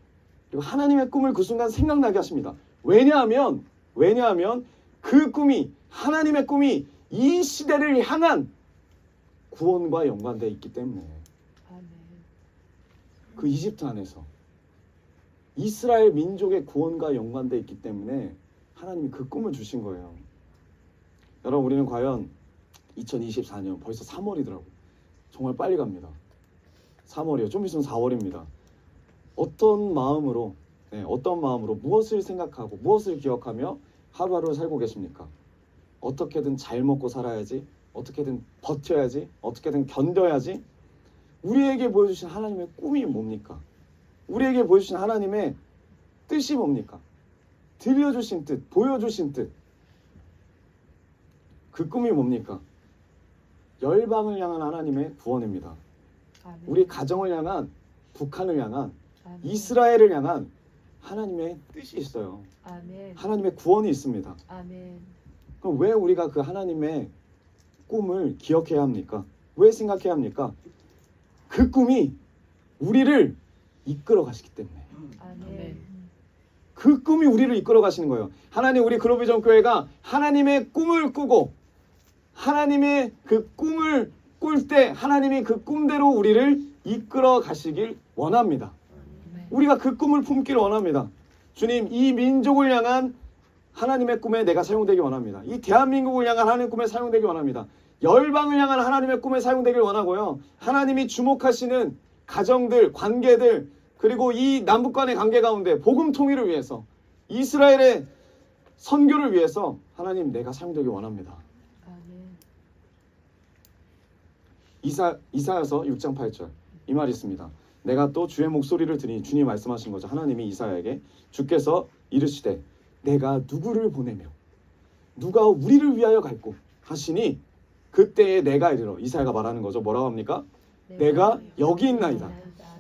Speaker 3: 그리고 하나님의 꿈을 그 순간 생각나게 하십니다. 왜냐하면 그 꿈이, 하나님의 꿈이 이 시대를 향한 구원과 연관되어 있기 때문에, 그 이집트 안에서 이스라엘 민족의 구원과 연관되어 있기 때문에 하나님이 그 꿈을 주신 거예요. 여러분, 우리는 과연 2024년 벌써 3월이더라고요. 정말 빨리 갑니다. 3월이요. 좀 있으면 4월입니다. 어떤 마음으로 무엇을 생각하고 무엇을 기억하며 하루하루를 살고 계십니까? 어떻게든 잘 먹고 살아야지, 어떻게든 버텨야지, 어떻게든 견뎌야지. 우리에게 보여주신 하나님의 꿈이 뭡니까? 우리에게 보여주신 하나님의 뜻이 뭡니까? 들려주신 뜻, 보여주신 뜻. 그 꿈이 뭡니까? 열방을 향한 하나님의 구원입니다.
Speaker 4: 아멘.
Speaker 3: 우리 가정을 향한, 북한을 향한,
Speaker 4: 아멘.
Speaker 3: 이스라엘을 향한 하나님의 뜻이 있어요.
Speaker 4: 아멘.
Speaker 3: 하나님의 구원이 있습니다.
Speaker 4: 아멘.
Speaker 3: 그럼 왜 우리가 그 하나님의 꿈을 기억해야 합니까? 왜 생각해야 합니까? 그 꿈이 우리를 이끌어 가시기 때문에.
Speaker 4: 아멘.
Speaker 3: 그 꿈이 우리를 이끌어 가시는 거예요. 하나님, 우리 글로비전 교회가 하나님의 꿈을 꾸고 하나님의 그 꿈을 꿀 때 하나님이 그 꿈대로 우리를 이끌어 가시길 원합니다.
Speaker 4: 아멘.
Speaker 3: 우리가 그 꿈을 품기를 원합니다. 주님, 이 민족을 향한 하나님의 꿈에 내가 사용되기 원합니다. 이 대한민국을 향한 하나님의 꿈에 사용되기 원합니다. 열방을 향한 하나님의 꿈에 사용되길 원하고요. 하나님이 주목하시는 가정들, 관계들, 그리고 이 남북 간의 관계 가운데 복음 통일을 위해서, 이스라엘의 선교를 위해서 하나님 내가 사용되기 원합니다. 이사야서 6장 8절 이 말이 있습니다. 내가 또 주의 목소리를 들으니, 주님이 말씀하신 거죠. 하나님이 이사야에게 주께서 이르시되 내가 누구를 보내며 누가 우리를 위하여 갈고 하시니 그때에 내가 이르러, 이사야가 말하는 거죠. 뭐라고 합니까? 내가 여기 있나이다.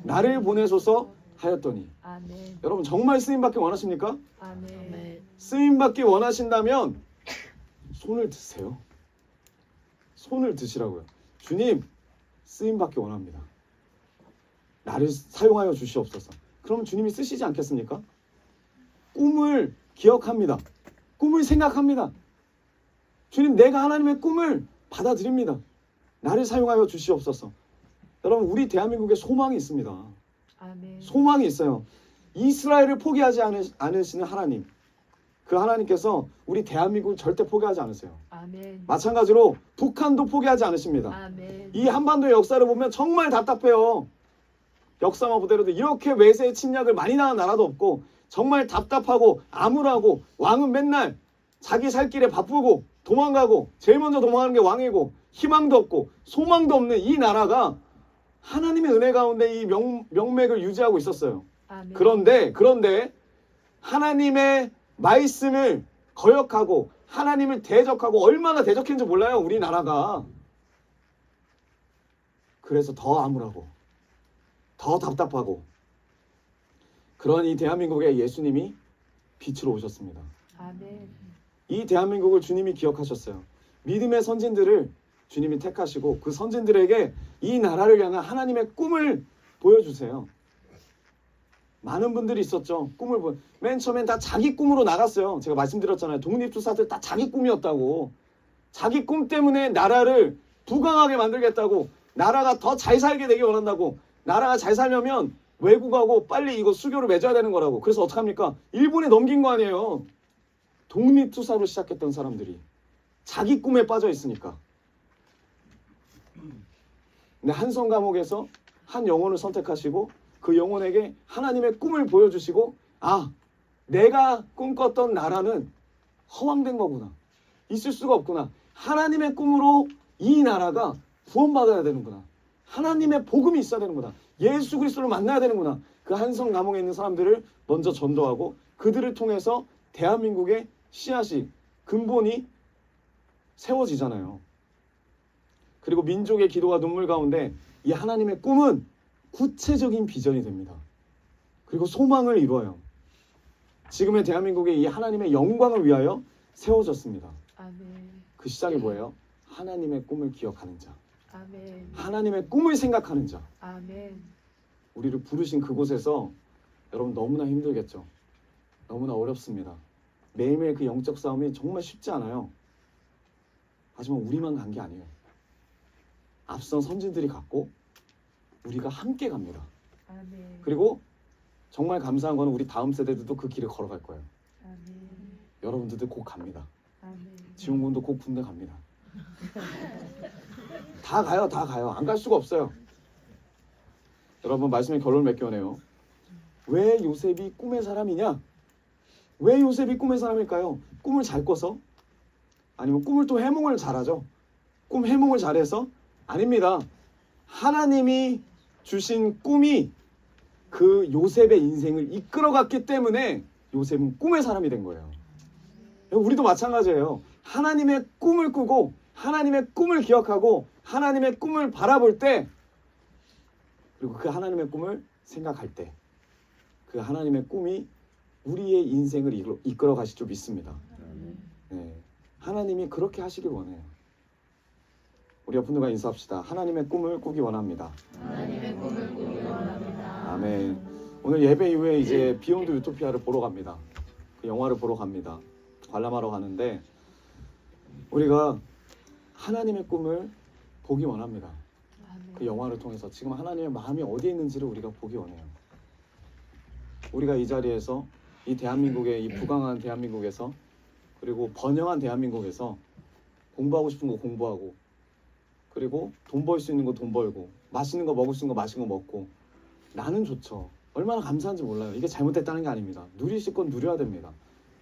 Speaker 3: 나를 보내소서 하였더니.
Speaker 4: 아멘.
Speaker 3: 여러분 정말 쓰임받기 원하십니까?
Speaker 4: 아멘.
Speaker 3: 쓰임받기 원하신다면 손을 드세요. 손을 드시라고요. 주님, 쓰임받기 원합니다. 나를 사용하여 주시옵소서. 그럼 주님이 쓰시지 않겠습니까? 꿈을 기억합니다. 꿈을 생각합니다. 주님, 내가 하나님의 꿈을 받아들입니다. 나를 사용하여 주시옵소서. 여러분, 우리 대한민국에 소망이 있습니다.
Speaker 4: 아멘.
Speaker 3: 소망이 있어요. 이스라엘을 포기하지 않으시는 하나님, 그 하나님께서 우리 대한민국을 절대 포기하지 않으세요.
Speaker 4: 아멘.
Speaker 3: 마찬가지로 북한도 포기하지 않으십니다.
Speaker 4: 아멘.
Speaker 3: 이 한반도의 역사를 보면 정말 답답해요. 역사만 보더라도 이렇게 외세의 침략을 많이 당한 나라도 없고 정말 답답하고 암울하고, 왕은 맨날 자기 살 길에 바쁘고 도망가고, 제일 먼저 도망가는 게 왕이고, 희망도 없고 소망도 없는 이 나라가 하나님의 은혜 가운데 이 명맥을 유지하고 있었어요.
Speaker 4: 아멘.
Speaker 3: 그런데 하나님의 말씀을 거역하고 하나님을 대적하고, 얼마나 대적했는지 몰라요, 우리나라가. 그래서 더 암울하고 더 답답하고, 그런 이 대한민국에 예수님이 빛으로 오셨습니다.
Speaker 4: 아멘.
Speaker 3: 이 대한민국을 주님이 기억하셨어요. 믿음의 선진들을 주님이 택하시고 그 선진들에게 이 나라를 향한 하나님의 꿈을 보여주세요. 많은 분들이 있었죠. 맨 처음엔 다 자기 꿈으로 나갔어요. 제가 말씀드렸잖아요. 독립투사들 다 자기 꿈이었다고. 자기 꿈 때문에 나라를 부강하게 만들겠다고, 나라가 더 잘 살게 되기 원한다고, 나라가 잘 살려면 외국하고 빨리 이거 수교를 맺어야 되는 거라고. 그래서 어떡합니까? 일본에 넘긴 거 아니에요. 독립투사로 시작했던 사람들이 자기 꿈에 빠져 있으니까. 근데 한성 감옥에서 한 영혼을 선택하시고 그 영혼에게 하나님의 꿈을 보여주시고, 아, 내가 꿈꿨던 나라는 허황된 거구나, 있을 수가 없구나, 하나님의 꿈으로 이 나라가 구원받아야 되는구나, 하나님의 복음이 있어야 되는구나, 예수 그리스도를 만나야 되는구나. 그 한성 감옥에 있는 사람들을 먼저 전도하고 그들을 통해서 대한민국의 씨앗이, 근본이 세워지잖아요. 그리고 민족의 기도와 눈물 가운데 이 하나님의 꿈은 구체적인 비전이 됩니다. 그리고 소망을 이루어요. 지금의 대한민국의 이 하나님의 영광을 위하여 세워졌습니다.
Speaker 4: 아멘.
Speaker 3: 그 시작이 뭐예요? 하나님의 꿈을 기억하는 자,
Speaker 4: 아멘.
Speaker 3: 하나님의 꿈을 생각하는 자.
Speaker 4: 아멘.
Speaker 3: 우리를 부르신 그곳에서 여러분 너무나 힘들겠죠. 너무나 어렵습니다. 매일매일 그 영적 싸움이 정말 쉽지 않아요. 하지만 우리만 간 게 아니에요. 앞선 선진들이 갔고 우리가 함께 갑니다.
Speaker 4: 아멘.
Speaker 3: 그리고 정말 감사한 거는 우리 다음 세대들도 그 길을 걸어갈 거예요.
Speaker 4: 아멘.
Speaker 3: 여러분들도 곧 갑니다.
Speaker 4: 아멘.
Speaker 3: 지훈군도 곧 군대 갑니다. 다 가요, 다 가요. 안 갈 수가 없어요. 여러분, 말씀의 결론을 맺겨내요. 왜 요셉이 꿈의 사람이냐? 왜 요셉이 꿈의 사람일까요? 꿈을 잘 꿔서? 아니면 꿈을 또 해몽을 잘하죠? 꿈 해몽을 잘해서? 아닙니다. 하나님이 주신 꿈이 그 요셉의 인생을 이끌어갔기 때문에 요셉은 꿈의 사람이 된 거예요. 우리도 마찬가지예요. 하나님의 꿈을 꾸고 하나님의 꿈을 기억하고 하나님의 꿈을 바라볼 때, 그리고 그 하나님의 꿈을 생각할 때, 그 하나님의 꿈이 우리의 인생을 이끌어 가실 줄 믿습니다. 네. 하나님이 그렇게 하시길 원해요. 우리 옆 분들과 인사합시다. 하나님의 꿈을 꾸기 원합니다.
Speaker 4: 하나님의 꿈을 꾸기 원합니다.
Speaker 3: 아멘. 오늘 예배 이후에 이제 비욘드 유토피아를 보러 갑니다. 그 영화를 보러 갑니다. 관람하러 가는데 우리가 하나님의 꿈을 보기 원합니다.
Speaker 4: 아멘.
Speaker 3: 그 영화를 통해서 지금 하나님의 마음이 어디에 있는지를 우리가 보기 원해요. 우리가 이 자리에서 이 대한민국의 이 부강한 대한민국에서 그리고 번영한 대한민국에서 공부하고 싶은 거 공부하고 그리고 돈 벌 수 있는 거 돈 벌고 맛있는 거 먹을 수 있는 거 맛있는 거 먹고 나는 좋죠. 얼마나 감사한지 몰라요. 이게 잘못됐다는 게 아닙니다. 누리실 건 누려야 됩니다.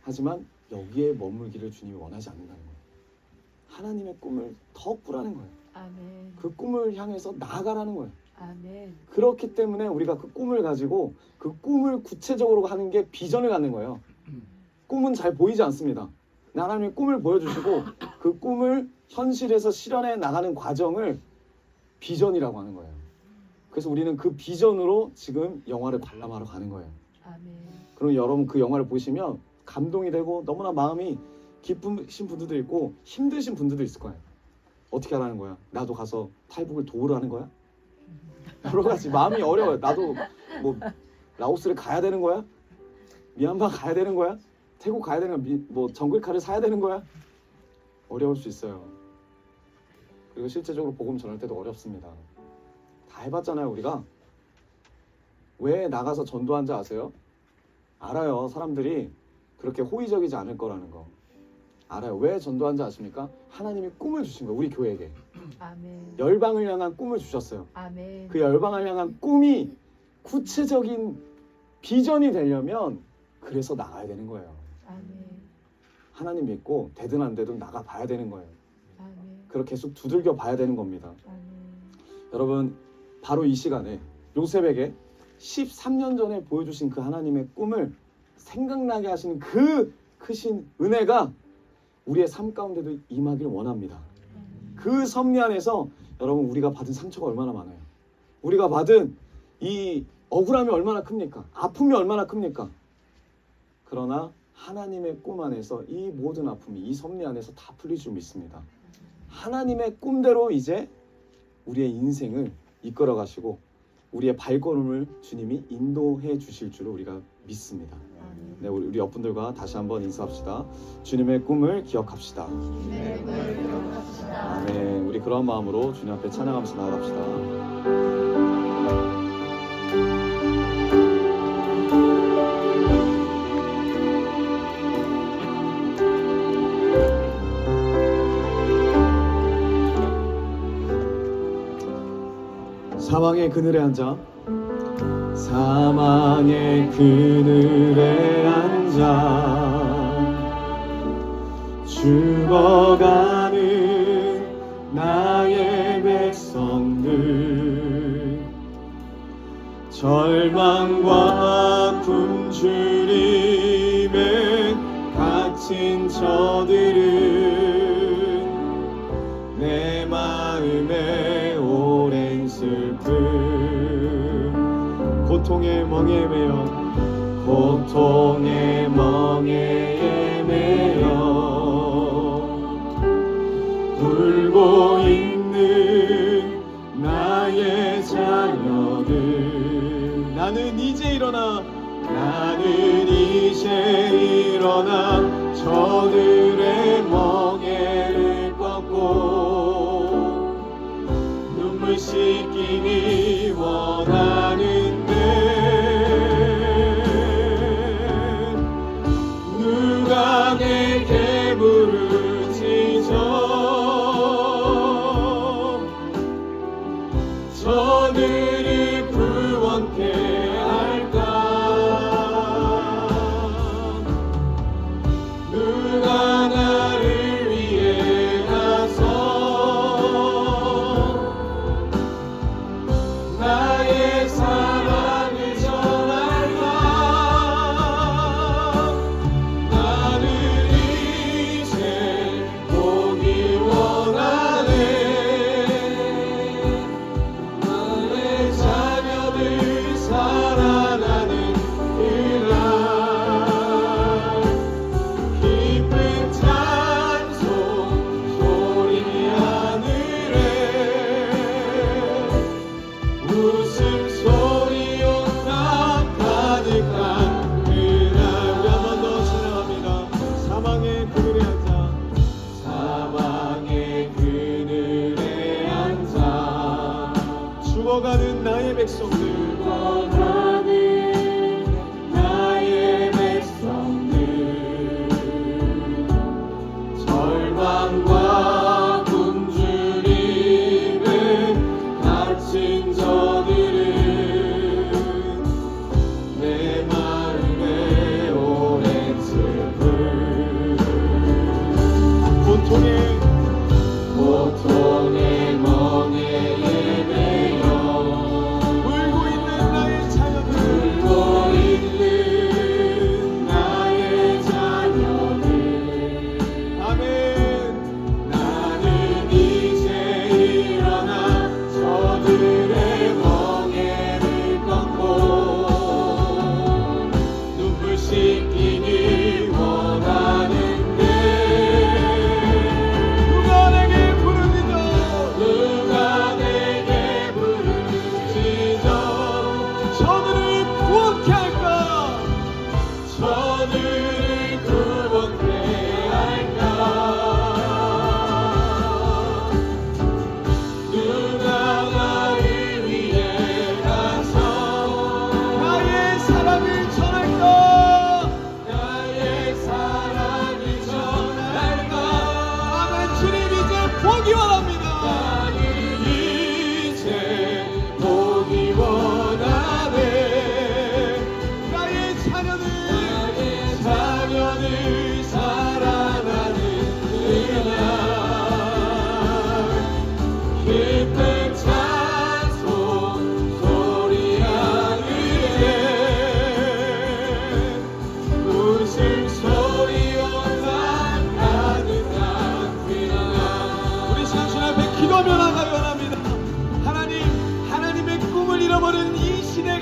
Speaker 3: 하지만 여기에 머물기를 주님이 원하지 않는다는 거예요. 하나님의 꿈을 더 꾸라는 거예요.
Speaker 4: 아멘.
Speaker 3: 그 꿈을 향해서 나아가라는 거예요.
Speaker 4: 아멘.
Speaker 3: 그렇기 때문에 우리가 그 꿈을 가지고 그 꿈을 구체적으로 하는 게 비전을 갖는 거예요. 꿈은 잘 보이지 않습니다. 하나님이 꿈을 보여주시고 그 꿈을 현실에서 실현해 나가는 과정을 비전이라고 하는 거예요. 그래서 우리는 그 비전으로 지금 영화를 관람하러 가는 거예요.
Speaker 4: 아멘.
Speaker 3: 그럼 여러분 그 영화를 보시면 감동이 되고 너무나 마음이 기쁘신 분들도 있고 힘드신 분들도 있을 거예요. 어떻게 하라는 거야? 나도 가서 탈북을 도우라는 거야? 여러 가지 마음이 어려워요. 나도 뭐 라오스를 가야 되는 거야? 미얀마 가야 되는 거야? 태국 가야 되는 거야? 뭐 정글카를 사야 되는 거야? 어려울 수 있어요. 그리고 실제적으로 복음 전할 때도 어렵습니다. 다 해봤잖아요. 우리가 왜 나가서 전도한지 아세요? 알아요. 사람들이 그렇게 호의적이지 않을 거라는 거 알아요. 왜 전도한지 아십니까? 하나님이 꿈을 주신 거예요. 우리 교회에게
Speaker 4: 아멘.
Speaker 3: 열방을 향한 꿈을 주셨어요.
Speaker 4: 아멘.
Speaker 3: 그 열방을 향한 꿈이 구체적인 비전이 되려면 그래서 나가야 되는 거예요.
Speaker 4: 아멘.
Speaker 3: 하나님 믿고 되든 안 되든 나가 봐야 되는 거예요.
Speaker 4: 아멘.
Speaker 3: 그렇게 계속 두들겨 봐야 되는 겁니다.
Speaker 4: 아멘.
Speaker 3: 여러분 바로 이 시간에 요셉에게 13년 전에 보여주신 그 하나님의 꿈을 생각나게 하시는 그 크신 은혜가 우리의 삶 가운데도 임하길 원합니다. 그 섭리 안에서 여러분 우리가 받은 상처가 얼마나 많아요. 우리가 받은 이 억울함이 얼마나 큽니까? 아픔이 얼마나 큽니까? 그러나 하나님의 꿈 안에서 이 모든 아픔이 이 섭리 안에서 다 풀릴 줄 믿습니다. 하나님의 꿈대로 이제 우리의 인생을 이끌어 가시고 우리의 발걸음을 주님이 인도해 주실 줄을 우리가 믿습니다. 네, 우리 옆분들과 다시 한번 인사합시다. 주님의 꿈을 기억합시다.
Speaker 4: 주님의 꿈을 기억합시다.
Speaker 3: 아멘. 우리 그런 마음으로 주님 앞에 찬양하면서 나아갑시다. 사망의 그늘에 앉아 사망의 그늘에 앉아 죽어가는 나의 백성들 절망과 굶주림에 갇힌 저들은 내 마음에 오랜 슬픔 고통의 멍에 매여 고통의 멍에 매여 울고 있는 나의 자녀들 나는 이제 일어나 저들의 멍에를 꺾고 눈물 씻기니 원하는데 누가 내게 부르짖어 저들이 구원케 할까 누가 나를 위해 가서 나의 사랑을 전할까 나는 이제 보기 원하네 나의 자녀들 살아나는 그날 깊은 찬송 소리 하늘에 웃음소리 온다 가득한 그날 우리 한 번 더 찬양합니다. 사망의 그늘에 앉아 사망의 그늘에 앉아 죽어가는 나의 백성들 죽어가는 나의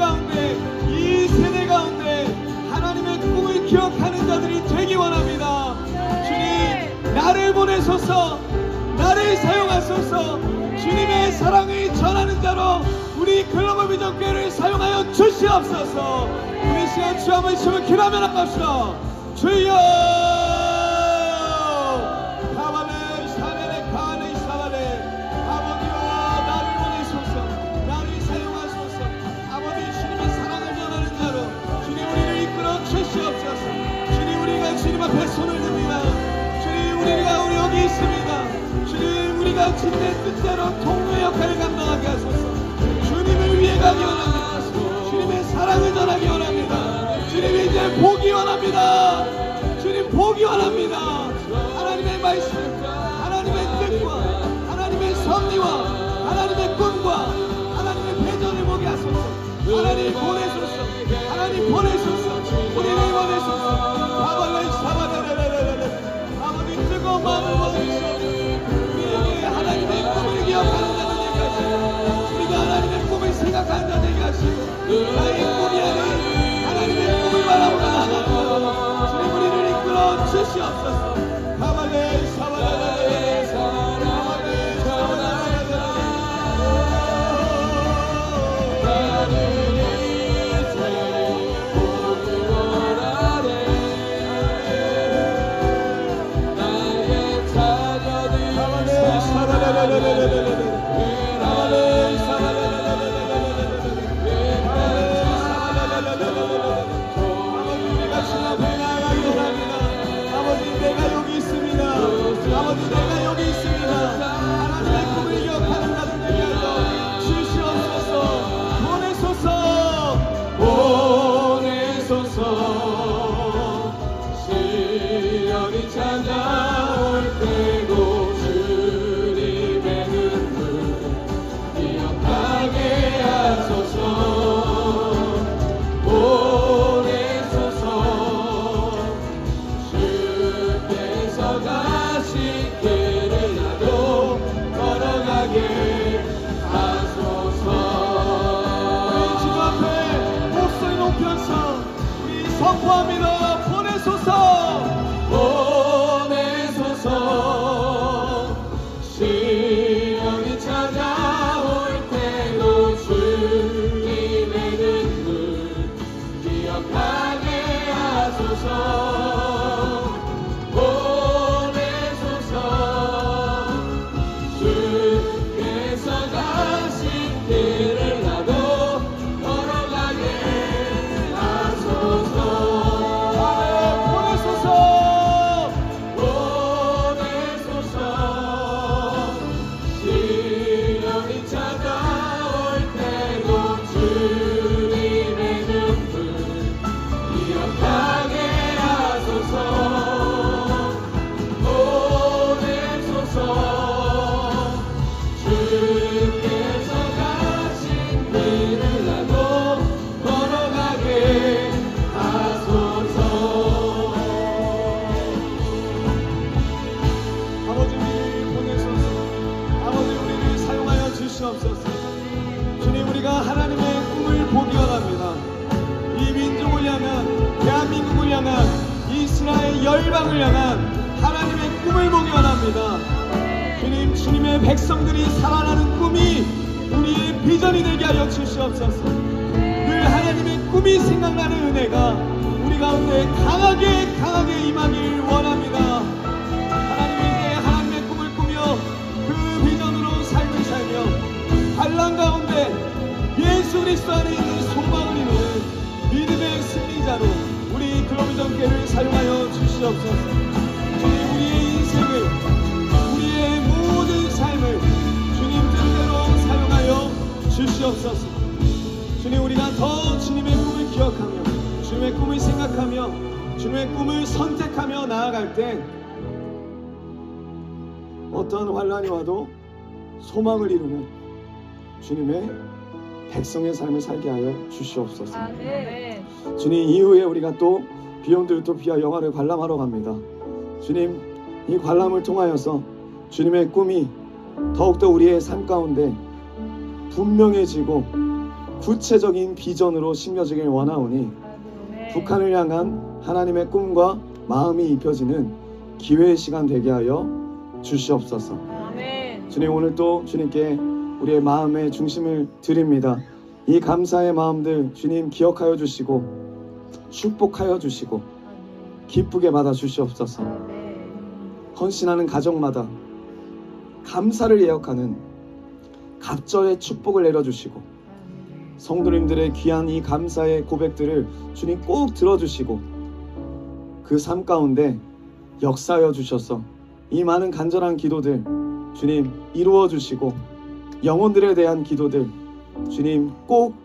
Speaker 3: 가운데, 이 세대 가운데 하나님의 꿈을 기억하는 자들이 되기 원합니다. 주님, 나를 보내소서, 나를 사용하소서. 주님의 사랑을 전하는 자로 우리 글로벌 비전 교회를 사용하여 주시옵소서. 우리 시간 주 한번 있으면 기도하며 나갑시다. 주여, 가발레 사벨레 가네 사발레, 아버지와 나를 보내소서, 나를 사용하소서. 아버지, 주님의 사랑을 전하는 자로 주님 우리를 이끌어 주시옵소서. 주님, 우리가 주님 앞에 손을 듭니다. 주님, 우리가 여기 있습니다. 주님, 우리가 주님의 뜻대로 통로의 역할을 감당하게 하소서. 주님을 위해 가기 원합니다. 주님의 사랑을 전하기 원합니다. 주님, 이제 보기 원합니다. 주님, 보기 원합니다. 하나님의 말씀, 하나님의 뜻과 하나님의 섭리와 하나님의 꿈과 하나님의 배전을 보게 하소서. 하나님 보내소서. 하나님 보내소서. 우리를 보내소서. 아버지, 사바데레레레레, 아버지, 뜨거운 마음을 보내소서. 우리에게 하나님의 꿈을 기억하는 자들 되게 하시고, 우리가 하나님의 꿈을 생각하는 자 되게 하시고, 나의 꿈이 아닌 하나님의 꿈을 바라보며 나아가는 주님, 우리를 이끌어 주시옵소서. 가발레 사바레레레, 가발레 사바레레레. 아버지, 내가 여기 있습니다. 아버지, 내가 여기 있습니다. 하나님의 꿈을 기억하는 자들 되게 하여 주시옵소서. 보내소서, 보내소서. 시련이 찾아올 때고 주님의 눈물 기억하게 하소서. 보내소서. 주께서 가신 길을 나도 걸어가게 하소서. 우리 주님 앞에 목소리 높여서 우리 선포합니다. 보내소서, 보내소서. 시련이 찾아올 때도 주님의 눈물 기억하게 하소서. 보내소서. 주께서 가신 길을 나도 걸어가게 하소서. 보내소서, 보내소서. 시련이 찾아올 때도 주님의 눈물 기억하게 하소서. 보내소서. 주께서 가신 길을 나도 걸어가게 하소서. 아버지, 우리를 보내소서. 아버지, 우리를 사용하여 주시옵소서. 주님, 우리가 하나님의 꿈을 보기 원합니다. 이 민족을 향한, 대한민국을 향한, 이스라엘 열방을 향한 하나님의 꿈을 보기 원합니다. 주님, 주님의 백성들이 살아나는 꿈이 우리의 비전이 되게 하여 주시옵소서. 늘 하나님의 꿈이 생각나는 은혜가 우리 가운데 강하게 강하게 임하길 원합니다. 하나님께 하나님의 꿈을 꾸며 그 비전으로 삶을 살며 환난 가운데 예수 그리스도 안에 있는 소망을 이루는 믿음의 승리자로 우리 글로비전 교회를 사용하여 주시옵소서. 주님, 우리의 인생을, 우리의 모든 삶을 주님 뜻대로 사용하여 주시옵소서. 주님, 우리가 더 주님의 꿈을 기억하며 주님의 꿈을 생각하며 주님의 꿈을 선택하며 나아갈 때 어떠한 환난이 와도 소망을 이루는 주님의 백성의 삶을 살게 하여 주시옵소서. 주님, 이후에 우리가 또 비욘드 유토피아 영화를 관람하러 갑니다. 주님, 이 관람을 통하여서 주님의 꿈이 더욱더 우리의 삶 가운데 분명해지고 구체적인 비전으로 심겨지길 원하오니 북한을 향한 하나님의 꿈과 마음이 입혀지는 기회의 시간 되게 하여 주시옵소서. 주님, 오늘 또 주님께 우리의 마음의 중심을 드립니다. 이 감사의 마음들 주님 기억하여 주시고 축복하여 주시고 기쁘게 받아 주시옵소서. 헌신하는 가정마다 감사를 예약하는 갑절의 축복을 내려주시고 성도님들의 귀한 이 감사의 고백들을 주님 꼭 들어주시고 그 삶 가운데 역사하여 주셔서 이 많은 간절한 기도들 주님 이루어 주시고 영혼들에 대한 기도들 주님 꼭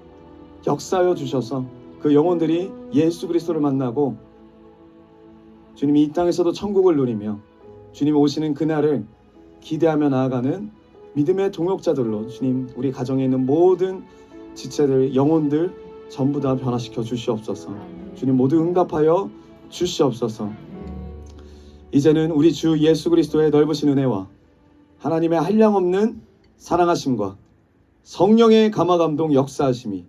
Speaker 3: 역사하여 주셔서 그 영혼들이 예수 그리스도를 만나고 주님 이 땅에서도 천국을 누리며 주님 오시는 그날을 기대하며 나아가는 믿음의 동역자들로 주님 우리 가정에 있는 모든 지체들 영혼들 전부 다 변화시켜 주시옵소서. 주님 모두 응답하여 주시옵소서. 이제는 우리 주 예수 그리스도의 넓으신 은혜와 하나님의 한량없는 사랑하심과 성령의 감화감동 역사하심이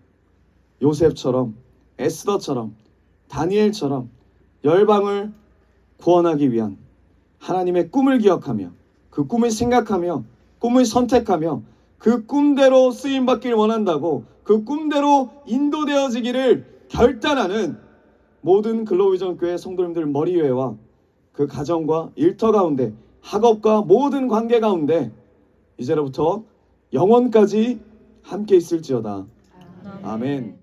Speaker 3: 요셉처럼 에스더처럼 다니엘처럼 열방을 구원하기 위한 하나님의 꿈을 기억하며 그 꿈을 생각하며 꿈을 선택하며 그 꿈대로 쓰임받기를 원한다고 그 꿈대로 인도되어지기를 결단하는 모든 글로비전교회 성도님들 머리회와 그 가정과 일터 가운데 학업과 모든 관계 가운데 이제로부터 영원까지 함께 있을지어다. 아멘.